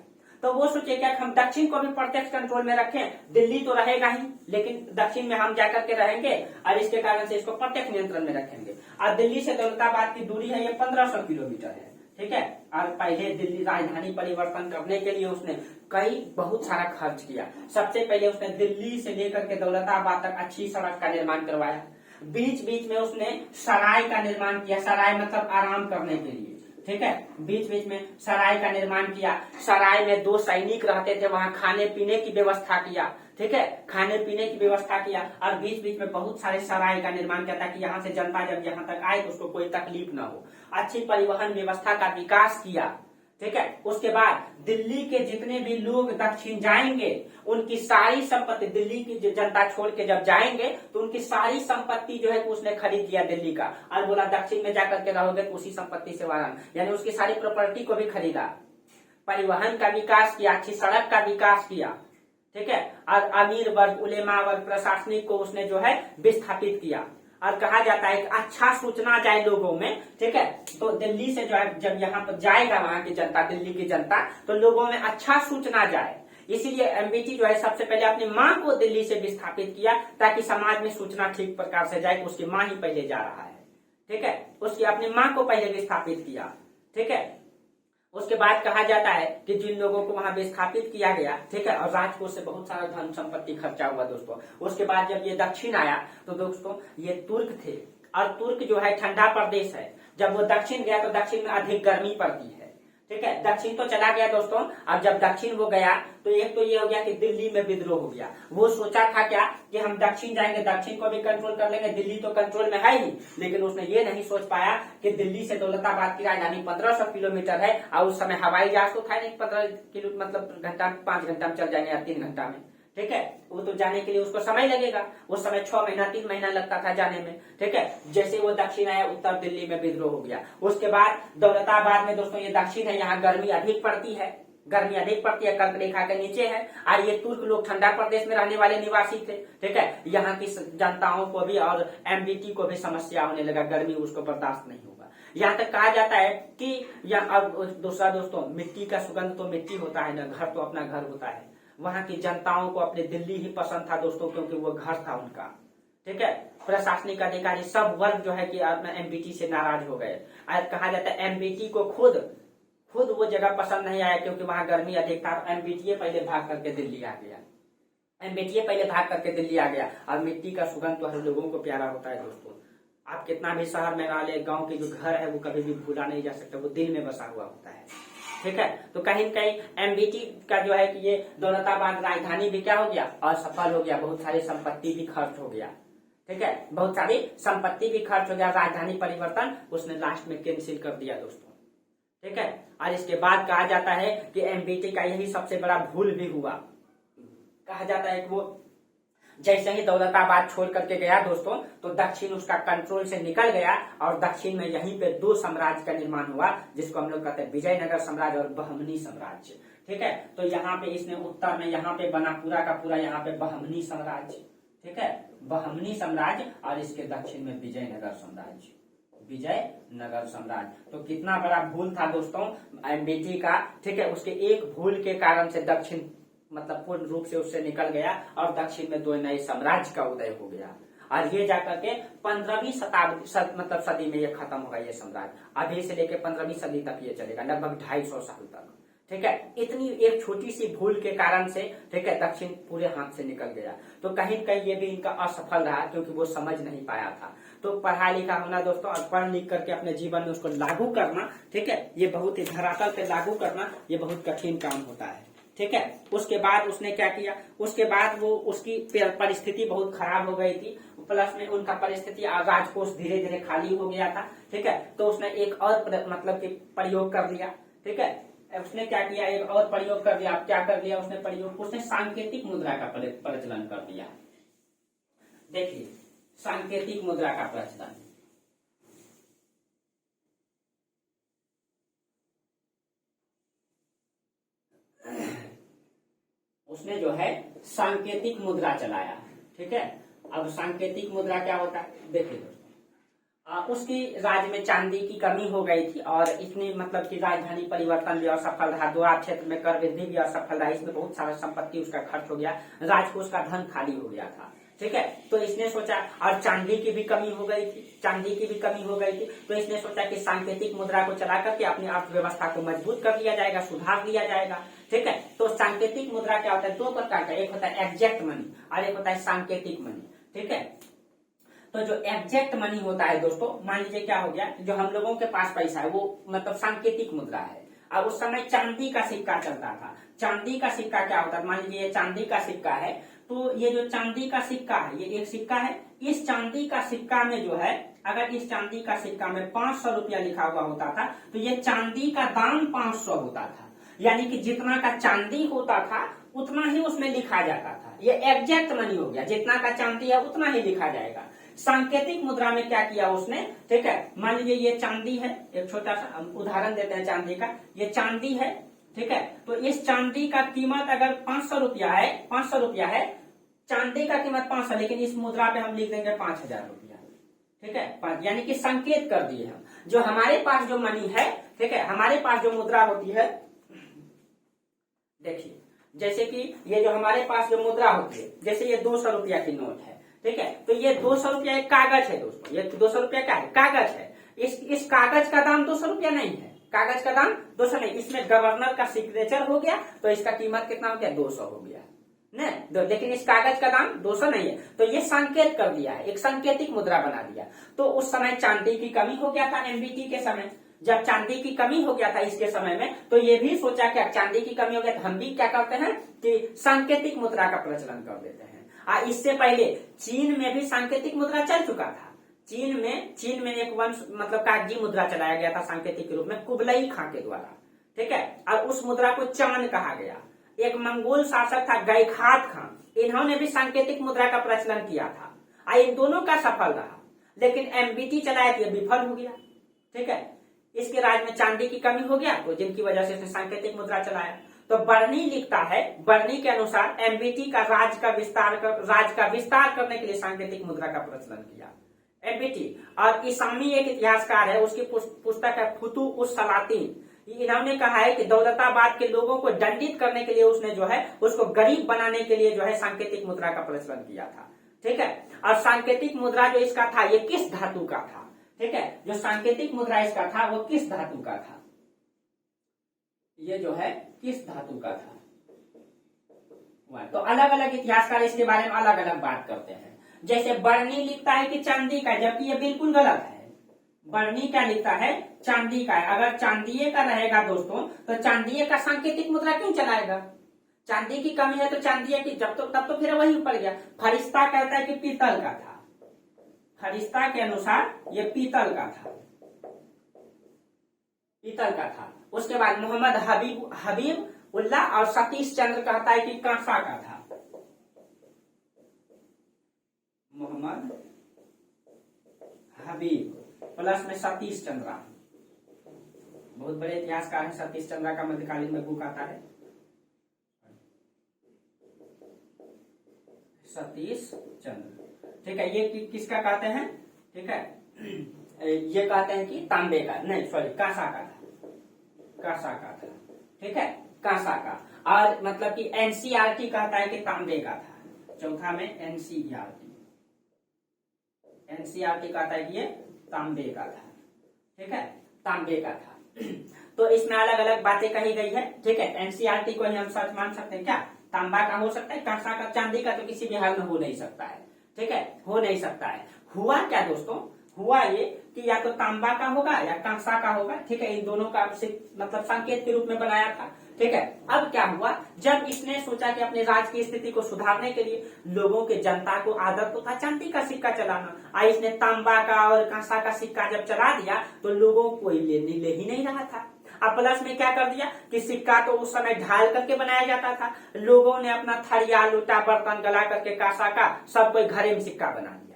तो वो सोचे क्या हम दक्षिण को भी प्रत्यक्ष कंट्रोल में रखें, दिल्ली तो रहेगा ही, लेकिन दक्षिण में हम जाकर के रहेंगे और इसके कारण से इसको प्रत्यक्ष नियंत्रण में रखेंगे। और दिल्ली से दौलताबाद की दूरी है, ये 1500 किलोमीटर है, ठीक है। और पहले दिल्ली राजधानी परिवर्तन करने के लिए उसने बहुत सारा खर्च किया। सबसे पहले उसने दिल्ली से लेकर के दौलताबाद तक अच्छी सड़क का निर्माण करवाया। बीच बीच में उसने सराय का निर्माण किया, सराय मतलब आराम करने के लिए, ठीक है। बीच बीच में सराय का निर्माण किया, सराय में 2 सैनिक रहते थे, वहां खाने पीने की व्यवस्था किया, ठीक है, खाने पीने की व्यवस्था किया। और बीच बीच में बहुत सारे सराय का निर्माण किया ताकि यहाँ से जनता जब यहाँ तक आए तो उसको कोई तकलीफ ना हो। अच्छी परिवहन व्यवस्था का विकास किया, ठीक है। उसके बाद दिल्ली के जितने भी लोग दक्षिण जाएंगे उनकी सारी संपत्ति, दिल्ली की जनता छोड़ के जब जाएंगे तो उनकी सारी संपत्ति जो है उसने खरीद लिया दिल्ली का, और बोला दक्षिण में जाकर के रहोगे तो उसी संपत्ति से वाहन, यानी उसकी सारी प्रॉपर्टी को भी खरीदा। परिवहन का विकास किया, अच्छी सड़क का विकास किया, ठीक है। और अमीर वर्ग, उलेमा वर्ग, प्रशासनिक को उसने जो है विस्थापित किया। और कहा जाता है कि अच्छा सूचना जाए लोगों में, ठीक है। तो दिल्ली से जो है जब यहाँ पर जाएगा वहां की जनता, दिल्ली की जनता, तो लोगों में अच्छा सूचना जाए। इसीलिए एमबीटी जो है सबसे पहले अपनी माँ को दिल्ली से विस्थापित किया ताकि समाज में सूचना ठीक प्रकार से जाए कि उसकी माँ ही पहले जा रहा है, ठीक है। उसकी अपनी माँ को पहले विस्थापित किया, ठीक है। उसके बाद कहा जाता है कि जिन लोगों को वहां विस्थापित किया गया, ठीक है, और राजकोष से बहुत सारा धन संपत्ति खर्चा हुआ दोस्तों। उसके बाद जब ये दक्षिण आया तो दोस्तों ये तुर्क थे, और तुर्क जो है ठंडा प्रदेश है। जब वो दक्षिण गया तो दक्षिण में अधिक गर्मी पड़ती है, ठीक है। दक्षिण तो चला गया दोस्तों। अब जब दक्षिण वो गया तो एक तो ये हो गया कि दिल्ली में विद्रोह हो गया। वो सोचा था क्या कि हम दक्षिण जाएंगे, दक्षिण को भी कंट्रोल कर लेंगे, दिल्ली तो कंट्रोल में है ही। लेकिन उसने ये नहीं सोच पाया कि दिल्ली से दौलताबाद की राजधानी 1500 किलोमीटर है, और उस समय हवाई जहाज तो था नहीं 15 किलो मतलब घंटा 5 घंटा में चल जाएंगे या 3 घंटा में, ठीक है। वो तो जाने के लिए उसको समय लगेगा, उस समय 6 महीना 3 महीना लगता था जाने में, ठीक है। जैसे वो दक्षिण आया, उत्तर दिल्ली में विद्रोह हो गया। उसके बाद दौलताबाद में दोस्तों ये दक्षिण है, यहाँ गर्मी अधिक पड़ती है, कर्क रेखा के नीचे है। और ये तुर्क लोग ठंडा प्रदेश में रहने वाले निवासी थे, ठीक है। यहाँ की जनताओं को भी और एमबीटी को भी समस्या होने लगा, गर्मी उसको बर्दाश्त नहीं होगा। यहाँ तक कहा जाता है कि अब दूसरा दोस्तों, मिट्टी का सुगंध तो मिट्टी होता है ना, घर तो अपना घर होता है। वहां की जनताओं को अपने दिल्ली ही पसंद था दोस्तों, क्योंकि वो घर था उनका, ठीक है, प्रशासनिक अधिकारी सब वर्ग जो है कि एमबीटी से नाराज हो गए। आज कहा जाता है एमबीटी को खुद वो जगह पसंद नहीं आया क्योंकि वहां गर्मी अधिक था। एमबीटी पहले भाग करके दिल्ली आ गया। एमबीटी पहले भाग करके दिल्ली आ गया। और मिट्टी का सुगंध तो हर लोगों को प्यारा होता है दोस्तों। आप कितना भी शहर में रह ले, गांव के जो घर है वो कभी भी भूला नहीं जा सकता, वो दिल में बसा हुआ होता है। ठीक है, तो कहीं न कहीं एमबीटी का जो है कि ये दौलताबाद राजधानी भी क्या हो गया, असफल हो गया। बहुत सारी संपत्ति भी खर्च हो गया। ठीक है, बहुत सारी संपत्ति भी खर्च हो गया। राजधानी परिवर्तन उसने लास्ट में कैंसिल कर दिया दोस्तों। ठीक है, और इसके बाद कहा जाता है कि एमबीटी का यही सबसे बड़ा भूल भी हुआ। कहा जाता है कि वो जैसे ही दौलताबाद छोड़ करके गया दोस्तों, तो दक्षिण उसका कंट्रोल से निकल गया और दक्षिण में यहीं पे दो साम्राज्य का निर्माण हुआ, जिसको हम लोग कहते हैं विजयनगर साम्राज्य और बहमनी साम्राज्य। ठीक है, तो यहाँ पे इसने उत्तर में यहाँ पे बना पूरा का पूरा यहाँ पे बहमनी साम्राज्य। ठीक है, बहमनी साम्राज्य, और इसके दक्षिण में विजयनगर साम्राज्य, विजयनगर साम्राज्य। तो कितना बड़ा भूल था दोस्तों एमबीटी का। ठीक है, उसके एक भूल के कारण से दक्षिण मतलब पूर्ण रूप से उससे निकल गया और दक्षिण में दो नए साम्राज्य का उदय हो गया। और ये जाकर के 15वीं शताब्दी मतलब सदी में ये खत्म होगा ये साम्राज्य। अभी से लेकर 15वीं सदी तक ये चलेगा, लगभग 250 साल तक। ठीक है, इतनी एक छोटी सी भूल के कारण से ठीक है दक्षिण पूरे हाथ से निकल गया। तो कहीं न कहीं ये भी इनका असफल रहा क्योंकि वो समझ नहीं पाया था। तो पढ़ा लिखा होना दोस्तों और पढ़ लिख करके अपने जीवन में उसको लागू करना, ठीक है, ये बहुत ही धरातल पे लागू करना ये बहुत कठिन काम होता है। ठीक है, उसके बाद उसने क्या किया, उसके बाद वो उसकी परिस्थिति बहुत खराब हो गई थी। प्लस में उनका परिस्थिति राजकोष धीरे धीरे खाली हो गया था। ठीक है, तो उसने एक और मतलब कि प्रयोग कर लिया। ठीक है, उसने क्या किया, एक और प्रयोग कर दिया। क्या कर दिया उसने प्रयोग, उसने सांकेतिक मुद्रा का प्रचलन कर दिया। देखिए सांकेतिक मुद्रा का प्रचलन, उसने जो है सांकेतिक मुद्रा चलाया। ठीक है, अब सांकेतिक मुद्रा क्या होता है देखिए दोस्तों, उसकी राज्य में चांदी की कमी हो गई थी और इतनी मतलब कि राजधानी परिवर्तन भी असफल रहा, द्वार क्षेत्र में कर वृद्धि भी असफल रहा, इसमें बहुत सारा संपत्ति उसका खर्च हो गया, राजकोष का धन खाली हो गया था। ठीक है, तो इसने सोचा, और चांदी की भी कमी हो गई थी, चांदी की भी कमी हो गई थी, तो इसने सोचा कि सांकेतिक मुद्रा को चला करके अपनी अर्थव्यवस्था को मजबूत कर दिया जाएगा, सुधार दिया जाएगा। ठीक है, तो सांकेतिक मुद्रा क्या होता है, दो प्रकार का, एक होता है एग्जैक्ट मनी और एक होता है सांकेतिक मनी। ठीक है, तो जो एग्जैक्ट मनी होता है दोस्तों, मान लीजिए क्या हो गया, जो हम लोगों के पास पैसा है वो मतलब सांकेतिक मुद्रा है। अब उस समय चांदी का सिक्का चलता था। चांदी का सिक्का क्या होता है, मान लीजिए ये चांदी का सिक्का है, तो ये जो चांदी का सिक्का है ये एक सिक्का है। इस चांदी का सिक्का में जो है, अगर इस चांदी का सिक्का में 500 रुपया लिखा हुआ होता था तो ये चांदी का दाम 500 होता था। यानी कि जितना का चांदी होता था उतना ही उसमें लिखा जाता था। ये एग्जैक्ट मनी हो गया, जितना का चांदी है उतना ही लिखा जाएगा। सांकेतिक मुद्रा में क्या किया उसने, ठीक है, मान लीजिए ये चांदी है, एक छोटा सा उदाहरण देते हैं चांदी का, ये चांदी है। ठीक है, तो इस चांदी का कीमत अगर 500 रुपया है, 500 रुपया है, चांदी का कीमत 500, लेकिन इस मुद्रा पे हम लिख देंगे 5000 रुपया। ठीक है, यानी कि संकेत कर दिए हम, जो हमारे पास जो मनी है, ठीक है, हमारे पास जो मुद्रा होती है, देखिए जैसे कि ये जो हमारे पास जो मुद्रा होती है, जैसे ये 200 रुपया की नोट है। ठीक है, तो ये 200 रुपया एक कागज है दोस्तों, ये 200 रुपया क्या है, कागज है। इस कागज का दाम 200 रुपया नहीं है, कागज का दाम 200 नहीं, इसमें गवर्नर का सिग्नेचर हो गया तो इसका कीमत कितना हो गया, 200 हो गया न, लेकिन इस कागज का दाम 200 नहीं है। तो ये संकेत कर दिया है, एक सांकेतिक मुद्रा बना दिया। तो उस समय चांदी की कमी हो गया था एमबीटी के समय, जब चांदी की कमी हो गया था इसके समय में, तो ये भी सोचा क्या चांदी की कमी हो गया तो हम भी क्या करते हैं कि सांकेतिक मुद्रा का प्रचलन कर देते हैं। इससे पहले चीन में भी सांकेतिक मुद्रा चल चुका था। चीन में एक वंश मतलब कागजी मुद्रा चलाया गया था सांकेतिक के रूप में कुबलई खां के द्वारा। ठीक है, और उस मुद्रा को चान कहा गया। एक मंगोल शासक था गैखात खां, इन्होंने भी सांकेतिक मुद्रा का प्रचलन किया था। इन दोनों का सफल रहा, लेकिन एमबीटी चलाया तो विफल हो गया। ठीक है, इसके राज्य में चांदी की कमी हो गया, तो जिनकी वजह से इसने सांकेतिक मुद्रा चलाया। तो बर्नी लिखता है, बर्नी के अनुसार एमबीटी का राज का विस्तार करने के लिए सांकेतिक मुद्रा का प्रचलन किया एमबीटी। और इसामी एक इतिहासकार है, उसकी पुस्तक है फुतू उस सलातीन। इन्होंने कहा है कि दौलताबाद के लोगों को दंडित करने के लिए उसने जो है उसको गरीब बनाने के लिए जो है सांकेतिक मुद्रा का प्रचलन किया था। ठीक है। और सांकेतिक मुद्रा जो इसका था ये किस धातु का था, ठीक है, जो सांकेतिक मुद्रा इसका था वो किस धातु का था, ये जो है किस धातु का था। तो अलग अलग इतिहासकार इसके बारे में अलग अलग बात करते हैं। जैसे बर्नी लिखता है कि चांदी का, जबकि ये बिल्कुल गलत है। बर्नी क्या लिखता है, चांदी का है। अगर चांदिये का रहेगा दोस्तों तो चांदिये का सांकेतिक मुद्रा क्यों चलाएगा, चांदी की कमी है तो चांदिये की, जब तो तब तो फिर वही ऊपर गया। फरिश्ता कहता है कि पीतल का था, फरिश्ता के अनुसार ये पीतल का था, पीतल का था। उसके बाद मोहम्मद हबीब उल्लाह और सतीश चंद्र कहता है कि कांसा का था। मोहम्मद हबीब प्लस में सतीश चंद्रा, बहुत बड़े इतिहासकार हैं सतीश चंद्रा का, मध्यकालीन में बुक आता है सतीश चंद्र, ठीक है। ये किसका कहते हैं, ठीक है, ये कहते हैं कि तांबे का, नहीं सॉरी कांसा का था, कांसा का था, ठीक है, कांसा का। और मतलब कि एनसीईआरटी कहता है कि तांबे का था। चौथा में एनसीईआरटी कहता है कि ये तांबे का था, ठीक है, तांबे का था। तो इसमें अलग अलग बातें कही गई है, ठीक है। एनसीईआरटी को ही हम सच मान सकते हैं क्या, तांबा का हो सकता है, कांसा का, चांदी का तो किसी भी हाल में हो नहीं सकता है, ठीक है, हो नहीं सकता है। हुआ क्या दोस्तों, हुआ ये कि या तो तांबा का होगा या कांसा का होगा, ठीक है, इन दोनों का मतलब संकेत के रूप में बनाया था, ठीक है। अब क्या हुआ, जब इसने सोचा कि अपने राज्य की स्थिति को सुधारने के लिए लोगों के, जनता को आदत तो था चांदी का सिक्का चलाना, और इसने तांबा का और कांसा का सिक्का जब चला दिया तो लोगों को ले ही नहीं रहा था। अब प्लस में क्या कर दिया कि सिक्का तो उस समय ढाल करके बनाया जाता था, लोगों ने अपना थरिया लोटा बर्तन गला करके कांसा का सब कोई घरे में सिक्का बना लिया,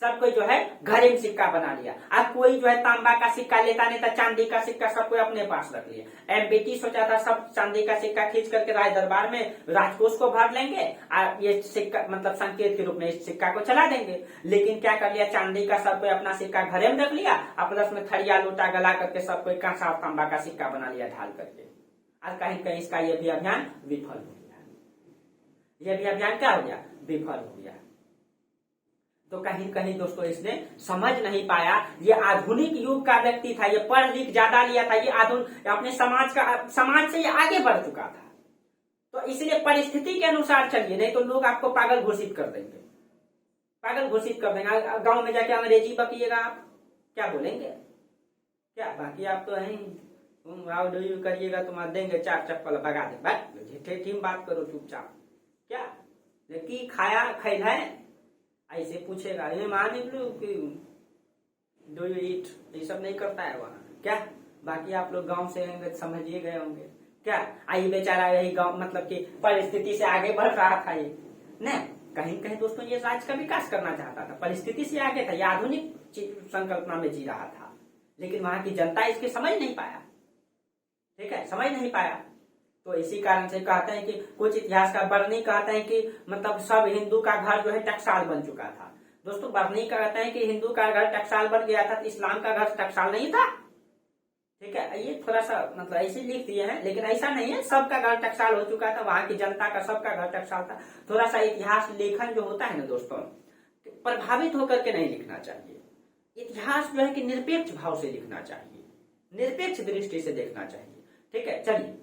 सब कोई जो है घरे में सिक्का बना लिया। अब कोई जो है तांबा का सिक्का लेता नहीं था, चांदी का सिक्का सब कोई अपने पास रख लिया। एमबीटी सोचा था सब चांदी का सिक्का खींच करके राज दरबार में राजकोष को भर लेंगे और ये सिक्का मतलब संकेत के रूप में इस सिक्का को चला देंगे। लेकिन क्या कर लिया, चांदी का सब कोई अपना सिक्का घरे में रख लिया और प्लस में थरिया लोटा गला करके सब कोई कांसा और तांबा का सिक्का बना लिया ढाल करके। और कहीं कहीं इसका ये भी अभियान विफल हो गया, ये भी अभियान क्या हो गया, विफल हो गया। तो कहीं कहीं दोस्तों इसने समझ नहीं पाया, ये आधुनिक युग का व्यक्ति था, ये पढ़ लिख ज्यादा लिया था, ये आधुनिक अपने समाज से ये आगे बढ़ चुका था। तो इसलिए परिस्थिति के अनुसार चलिए, नहीं तो लोग आपको पागल घोषित कर देंगे, पागल घोषित कर देंगे। गांव में जाके अंग्रेजी बकिएगा आप, क्या बोलेंगे, क्या बाकी आप तो है करिएगा तो देंगे चार चप्पल भगा दे, ठीक बात करो चुपचाप, क्या की खाया खैल है ऐसे पूछेगा, ये मान लो कि डू यू ईट, ये सब नहीं करता है वहाँ, क्या बाकी आप लोग गांव से होंगे समझिए गए होंगे, क्या आई बेचारा यही गांव मतलब कि परिस्थिति से आगे बढ़ रहा था ये न, कहीं कहीं दोस्तों ये राज्य का विकास करना चाहता था, परिस्थिति से आगे था, ये आधुनिक संकल्पना में जी रहा था, लेकिन वहां की जनता इसके समझ नहीं पाया, ठीक है, समझ नहीं पाया। तो इसी कारण से कहते हैं कि कुछ इतिहासकार बर्नी कहते हैं कि मतलब सब हिंदू का घर जो है टकसाल बन चुका था। दोस्तों बर्नी कहते हैं कि हिंदू का घर टकसाल बन गया था, तो इस्लाम का घर टकसाल नहीं था, ठीक है, ये थोड़ा सा मतलब ऐसे लिख दिए हैं, लेकिन ऐसा नहीं है, सबका घर टकसाल हो चुका था, वहां की जनता का सबका घर टकसाल था। थोड़ा सा इतिहास लेखन जो होता है ना दोस्तों, प्रभावित होकर के नहीं लिखना चाहिए, इतिहास जो है कि निरपेक्ष भाव से लिखना चाहिए, निरपेक्ष दृष्टि से देखना चाहिए, ठीक है। चलिए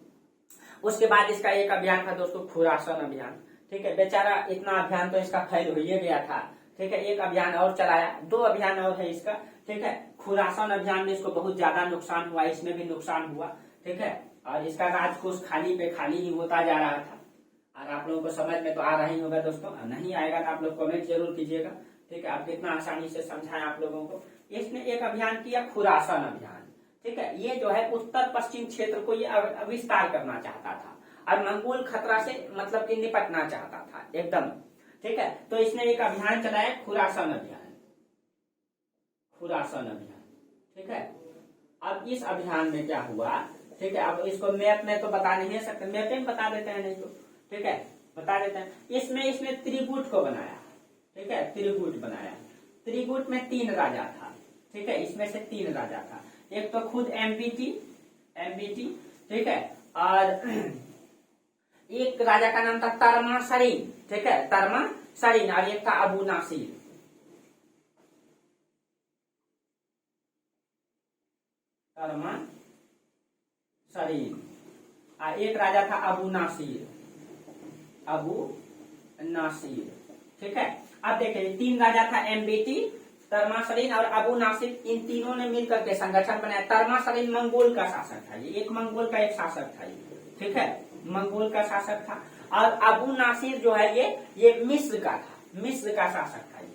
उसके बाद इसका एक अभियान था दोस्तों खुरासन अभियान, ठीक है, बेचारा इतना अभियान तो इसका फेल हो ही गया था, ठीक है, एक अभियान और चलाया, 2 अभियान और है इसका, ठीक है। खुरासन अभियान में इसको बहुत ज्यादा नुकसान हुआ, इसमें भी नुकसान हुआ, ठीक है, और इसका राजकोष खाली पे खाली ही होता जा रहा था। और आप लोगों को समझ में तो आ रहा ही होगा दोस्तों, नहीं आएगा तो आप लोग कमेंट जरूर कीजिएगा, ठीक है, आप कितना आसानी से समझाएं आप लोगों को। इसने एक अभियान किया खुरासन अभियान, ठीक है, ये जो है उत्तर पश्चिम क्षेत्र को ये विस्तार करना चाहता था और मंगोल खतरा से मतलब कि निपटना चाहता था एकदम, ठीक है। तो इसने एक अभियान चलाया खुरासन अभियान, खुरासन अभियान, ठीक है। अब इस अभियान में क्या हुआ, ठीक है, अब इसको मैप में तो बता नहीं सकते, मैप में बता देते हैं नहीं तो, ठीक है, बता देते हैं। इसमें इसने त्रिकूट को बनाया, ठीक है, त्रिकूट बनाया, त्रिकूट में 3 राजा था, ठीक है, इसमें से 3 राजा था, एक तो खुद एमबीटी, ठीक है, और एक राजा का नाम था तरमा सरीन, ठीक है, तरमा सरीन और एक था अबू नासिर। तरमान सरीन और एक राजा था अबू नासिर, अबू नासिर। ठीक है, अब देखिए 3 राजा था एमबीटी, तरमासरीन और अबू नासिर। इन तीनों ने मिलकर के संगठन बनाया। तरमासरीन मंगोल का शासक था, ये एक मंगोल का एक शासक था ये। ठीक है, मंगोल का शासक था। और अबू नासिर जो है ये मिस्र का था, मिस्र का शासक था ये।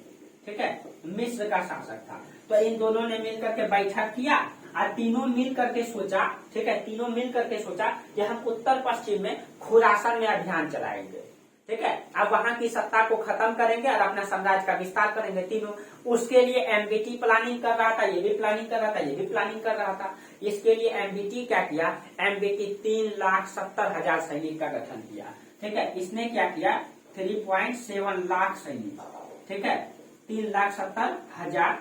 ठीक है, मिस्र का शासक था। तो इन दोनों ने मिलकर के बैठक किया और तीनों मिल करके सोचा, ठीक है, तीनों मिल करके सोचा कि हम उत्तर पश्चिम में खुरासान में अभियान चलाएंगे। ठीक है, अब वहां की सत्ता को खत्म करेंगे और अपना साम्राज्य का विस्तार करेंगे तीनों। उसके लिए एमबीटी प्लानिंग कर रहा था, ये भी प्लानिंग कर रहा था, ये भी प्लानिंग कर रहा था। इसके लिए एमबीटी क्या किया, एमबीटी 3,70,000 सैनिक का गठन किया। ठीक है, इसने क्या किया, 3.7 लाख सैनिक। ठीक है, 3,70,000,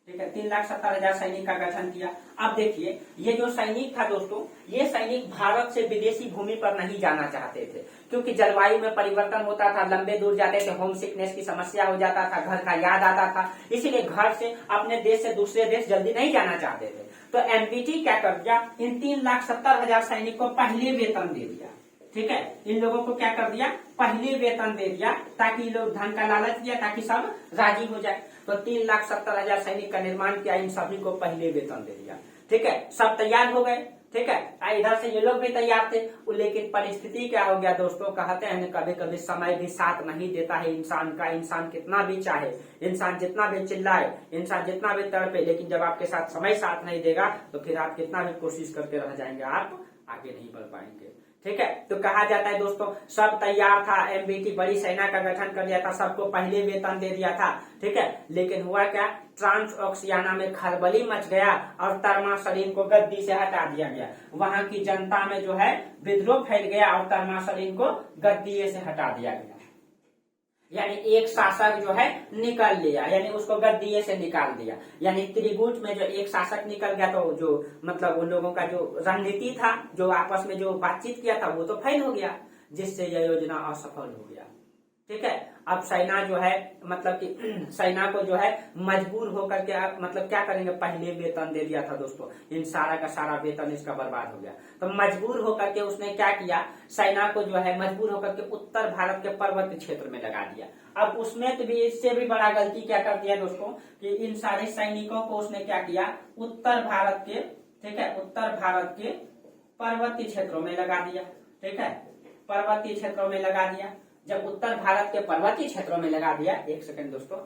ठीक है, 3,70,000 सैनिक का गठन किया। अब देखिए ये जो सैनिक था दोस्तों, ये सैनिक भारत से विदेशी भूमि पर नहीं जाना चाहते थे, क्योंकि जलवायु में परिवर्तन होता था, लंबे दूर जाते थे, होम सिकनेस की समस्या हो जाता था, घर का याद आता था, इसीलिए घर से अपने देश से दूसरे देश जल्दी नहीं जाना चाहते थे। तो एमबीटी क्या कर दिया, इन 3,70,000 सैनिक को पहले वेतन दे दिया। ठीक है, इन लोगों को क्या कर दिया, पहले वेतन दे दिया, ताकि लोग धन का लालच दिया, ताकि सब राजी हो जाए। तो 3,70,000 सैनिक का निर्माण किया, इन सभी को पहले वेतन दे दिया। ठीक है, सब तैयार हो गए। ठीक है, इधर से ये लोग भी तैयार थे, लेकिन परिस्थिति क्या हो गया दोस्तों, कहते हैं कभी कभी समय भी साथ नहीं देता है इंसान का। इंसान कितना भी चाहे, इंसान जितना भी चिल्लाए, इंसान जितना भी तड़पे, लेकिन जब आपके साथ समय साथ नहीं देगा तो फिर आप कितना भी कोशिश करके रह जाएंगे, आप आगे नहीं बढ़ पाएंगे। ठीक है, तो कहा जाता है दोस्तों सब तैयार था, एमबीटी बड़ी सेना का गठन कर लिया था, सबको पहले वेतन दे दिया था। ठीक है, लेकिन हुआ क्या, ट्रांसओक्सियाना में खलबली मच गया और तरमासरीन को गद्दी से हटा दिया गया। वहां की जनता में जो है विद्रोह फैल गया और तरमासरीन को गद्दी से हटा दिया गया। यानी एक शासक जो है निकल लिया, यानी उसको गद्दी से निकाल दिया। यानी त्रिगुट में जो एक शासक निकल गया, तो जो मतलब उन लोगों का जो रणनीति था, जो आपस में जो बातचीत किया था, वो तो फेल हो गया, जिससे यह योजना असफल हो गया। ठीक है, अब सेना जो है मतलब कि सेना को जो है मजबूर होकर के मतलब क्या करेंगे, पहले वेतन दे दिया था दोस्तों, इन सारा का सारा वेतन इसका बर्बाद हो गया। तो मजबूर होकर के उसने क्या किया, सेना को जो है मजबूर होकर के उत्तर भारत के पर्वतीय क्षेत्र में लगा दिया। अब उसमें तो भी इससे भी बड़ा गलती क्या कर दिया दोस्तों, कि इन सारे सैनिकों को उसने क्या किया, उत्तर भारत के, ठीक है, उत्तर भारत के पर्वतीय क्षेत्रों में लगा दिया। ठीक है, पर्वतीय क्षेत्रों में लगा दिया। जब उत्तर भारत के पर्वतीय क्षेत्रों में लगा दिया, एक सेकंड दोस्तों,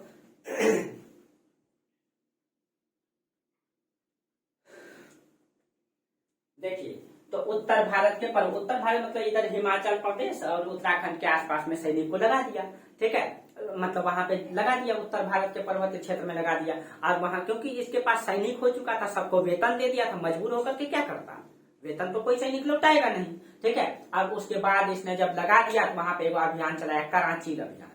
देखिए, तो उत्तर भारत के उत्तर भारत मतलब इधर हिमाचल प्रदेश और उत्तराखंड के आसपास में सैनिक को लगा दिया। ठीक है, मतलब वहां पे लगा दिया, उत्तर भारत के पर्वतीय क्षेत्र में लगा दिया। और वहां क्योंकि इसके पास सैनिक हो चुका था, सबको वेतन दे दिया था, मजबूर होकर के क्या करता, वेतन तो कोई सैनिक लौटाएगा नहीं। ठीक है, अब उसके बाद इसने जब लगा दिया तो वहां पे एक अभियान चलाया, कराची अभियान।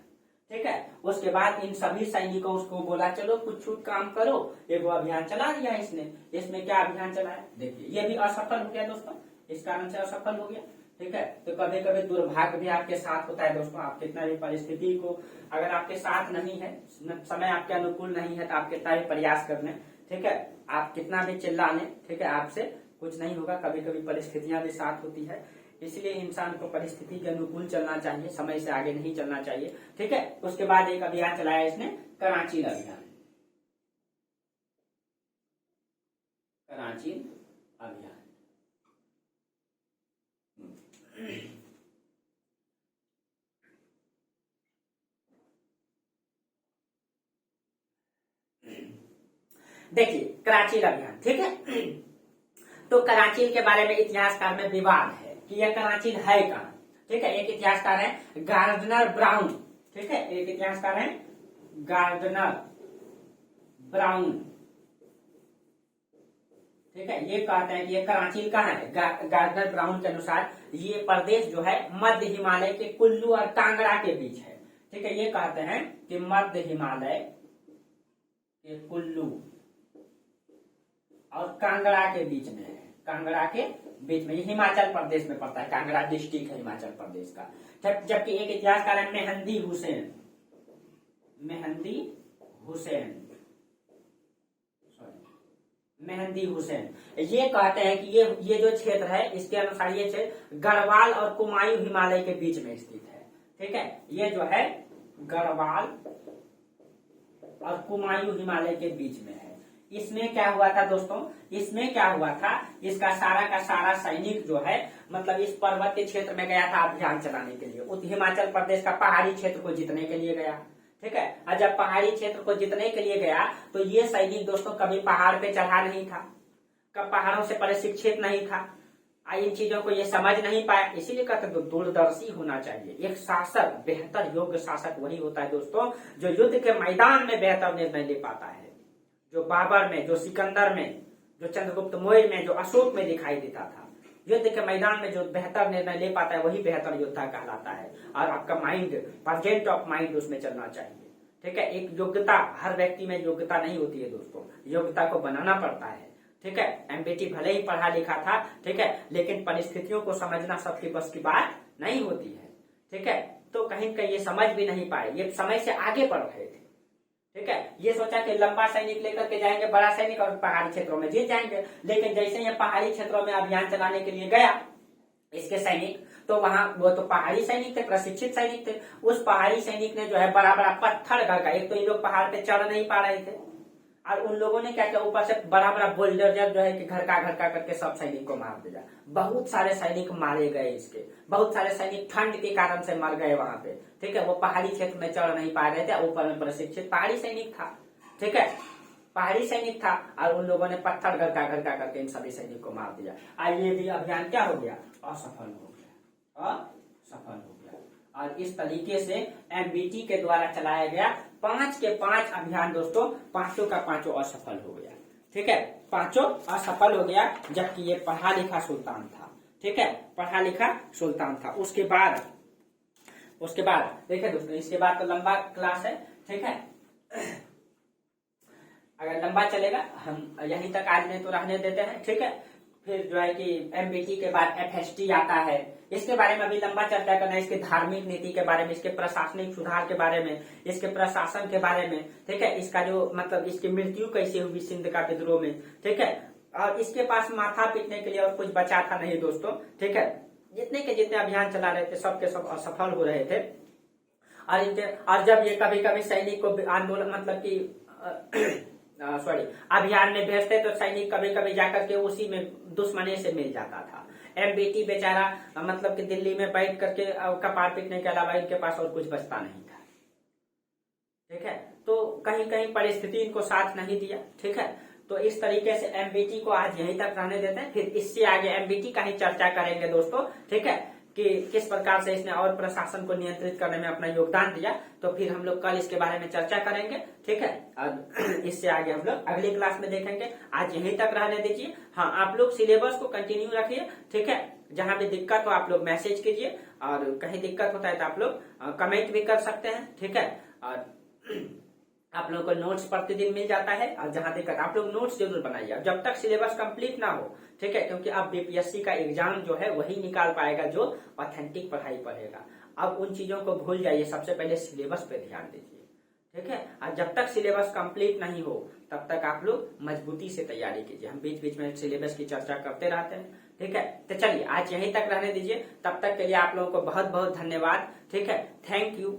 ठीक है, उसके बाद इन सभी सैनिकों उसको बोला चलो कुछ छूट काम करो, एक अभियान चला दिया इसने। इसमें क्या अभियान चलाया, देखिए, ये भी असफल हो गया दोस्तों, इस कारण से असफल हो गया। ठीक है, तो कभी कभी दुर्भाग्य भी आपके साथ होता है दोस्तों। आप कितना भी परिस्थिति को, अगर आपके साथ नहीं है, समय आपके अनुकूल नहीं है, तो आप कितना भी प्रयास कर लें, ठीक है, आप कितना भी चिल्ला लें, ठीक है, आपसे कुछ नहीं होगा। कभी कभी परिस्थितियां भी साथ होती है, इसलिए इंसान को परिस्थिति के अनुकूल चलना चाहिए, समय से आगे नहीं चलना चाहिए। ठीक है, उसके बाद एक अभियान चलाया इसने, कराची अभियान। कराची अभियान देखिए, कराची अभियान। ठीक है, तो कराची के बारे में इतिहासकार में विवाद है कि यह कराची है कहां। ठीक है, एक इतिहासकार है गार्डनर ब्राउन। ठीक है, एक इतिहासकार है गार्डनर ब्राउन। ठीक है, ये कहते हैं कि ये कराची कहाँ है। गार्डनर ब्राउन के अनुसार ये प्रदेश जो है मध्य हिमालय के कुल्लू और कांगड़ा के बीच है। ठीक है, ये कहते हैं कि मध्य हिमालय के कुल्लू और कांगड़ा के बीच में है। कांगड़ा के बीच में, ये हिमाचल प्रदेश में पड़ता है, कांगड़ा डिस्ट्रिक्ट है हिमाचल प्रदेश का। जबकि एक इतिहासकार है मेहंदी हुसैन। मेहंदी हुसैन, मेहंदी हुसैन ये कहते हैं कि ये जो क्षेत्र है, इसके अनुसार ये क्षेत्र गढ़वाल और कुमायूं हिमालय के बीच में स्थित है। ठीक है, ये जो है गढ़वाल और कुमायूं हिमालय के बीच में है। इसमें क्या हुआ था दोस्तों, इसमें क्या हुआ था, इसका सारा का सारा सैनिक जो है मतलब इस पर्वतीय क्षेत्र में गया था अभियान चलाने के लिए, हिमाचल प्रदेश का पहाड़ी क्षेत्र को जीतने के लिए गया। ठीक है, और जब पहाड़ी क्षेत्र को जीतने के लिए गया तो ये सैनिक दोस्तों कभी पहाड़ पे चढ़ा नहीं था, कब पहाड़ों से प्रशिक्षित नहीं था, इन चीजों को ये समझ नहीं पाया। इसीलिए कहते हैं दूरदर्शी होना चाहिए। एक शासक, बेहतर योग्य शासक वही होता है दोस्तों जो युद्ध के मैदान में बेहतर निर्णय ले पाता है। जो बाबर में, जो सिकंदर में, जो चंद्रगुप्त मौर्य में, जो अशोक में दिखाई देता था, युद्ध के मैदान में जो बेहतर निर्णय ले पाता है वही बेहतर योद्धा कहलाता है। और आपका माइंड, प्रेजेंट ऑफ माइंड उसमें चलना चाहिए। ठीक है, एक योग्यता, हर व्यक्ति में योग्यता नहीं होती है दोस्तों, योग्यता को बनाना पड़ता है। ठीक है, एमबीटी भले ही पढ़ा लिखा था, ठीक है, लेकिन परिस्थितियों को समझना सबके बस की बात नहीं होती है। ठीक है, तो कहीं कहीं ये समझ भी नहीं पाए, ये समय से आगे बढ़ रहे थे। ठीक है, ये सोचा कि लंबा सैनिक लेकर के जाएंगे, बड़ा सैनिक, और पहाड़ी क्षेत्रों में जीत जाएंगे। लेकिन जैसे ये पहाड़ी क्षेत्रों में अभियान चलाने के लिए गया इसके सैनिक, तो वहां वो तो पहाड़ी सैनिक थे, प्रशिक्षित सैनिक थे। उस पहाड़ी सैनिक ने जो है बड़ा बड़ा पत्थर घर का, एक तो ये लोग पहाड़ पे चढ़ नहीं पा रहे थे, और उन लोगों ने क्या किया, ऊपर से बड़ा बड़ा बोल्डर जो है कि घर का करके सब सैनिक को मार दिया। बहुत सारे सैनिक मारे गए इसके, बहुत सारे सैनिक ठंड के कारण से मर गए वहां पे। ठीक है, वो पहाड़ी क्षेत्र में चढ़ नहीं पा रहे थे, ऊपर में प्रशिक्षित पहाड़ी सैनिक था। ठीक है, पहाड़ी सैनिक था, और उन लोगों ने पत्थर घर का करके इन सभी सैनिक को मार दिया। और ये भी अभियान क्या हो गया, असफल हो गया, असफल हो गया। और इस तरीके से एमबीटी के द्वारा चलाया गया 5 के 5 अभियान दोस्तों, पांचों का पांचों असफल हो गया। ठीक है, पांचों असफल हो गया, जबकि ये पढ़ा लिखा सुल्तान था। ठीक है, पढ़ा लिखा सुल्तान था। उसके बाद देखिए दोस्तों, इसके बाद तो लंबा क्लास है। ठीक है, अगर लंबा चलेगा हम यहीं तक आज नहीं तो रहने देते हैं। ठीक है, फिर जो है कि एमबीटी के बाद एफएसटी आता है, इसके बारे में अभी लंबा चर्चा करना है, इसके धार्मिक नीति के बारे में, इसके प्रशासनिक सुधार के बारे में, इसके प्रशासन के बारे में। ठीक है, इसका जो मतलब इसकी मृत्यु कैसे हुई सिंध का विद्रोह में। ठीक है, और इसके पास माथा पीटने के लिए और कुछ बचा था नहीं दोस्तों। ठीक है, जितने अभियान चला रहे थे सबके सब असफल हो रहे थे। और जब ये कभी कभी सैनिक को आंदोलन मतलब की अभियान में भेजते तो सैनिक कभी कभी जाकर के उसी में दुश्मनी से मिल जाता था। एमबीटी बेचारा मतलब कि दिल्ली में बैठ करके कपार पीटने के अलावा इनके पास और कुछ बचता नहीं था। ठीक है, तो कहीं कहीं परिस्थिति इनको साथ नहीं दिया। ठीक है, तो इस तरीके से एमबीटी को आज यहीं तक रहने देते हैं, फिर इससे आगे एमबीटी का ही चर्चा करेंगे दोस्तों। ठीक है, कि किस प्रकार से इसने और प्रशासन को नियंत्रित करने में अपना योगदान दिया, तो फिर हम लोग कल इसके बारे में चर्चा करेंगे। ठीक है, और इससे आगे हम लोग अगली क्लास में देखेंगे। आज यहीं तक रहने दीजिए। हाँ, आप लोग सिलेबस को कंटिन्यू रखिए। ठीक है, जहां भी दिक्कत हो आप लोग मैसेज कीजिए, और कहीं दिक्कत होता है तो आप लोग कमेंट भी कर सकते हैं। ठीक है, और आप लोगों को नोट्स प्रतिदिन मिल जाता है, और जहां दिक्कत आप लोग नोट्स जरूर बनाइए जब तक सिलेबस कंप्लीट ना हो। ठीक है, क्योंकि अब बीपीएससी का एग्जाम जो है वही निकाल पाएगा जो ऑथेंटिक पढ़ाई पढ़ेगा। अब उन चीजों को भूल जाइए, सबसे पहले सिलेबस पे ध्यान दीजिए। ठीक है, और जब तक सिलेबस कंप्लीट नहीं हो तब तक आप लोग मजबूती से तैयारी कीजिए। हम बीच बीच में सिलेबस की चर्चा करते रहते हैं। ठीक है, तो चलिए आज यहीं तक रहने दीजिए। तब तक के लिए आप लोगों को बहुत बहुत धन्यवाद। ठीक है, थैंक यू।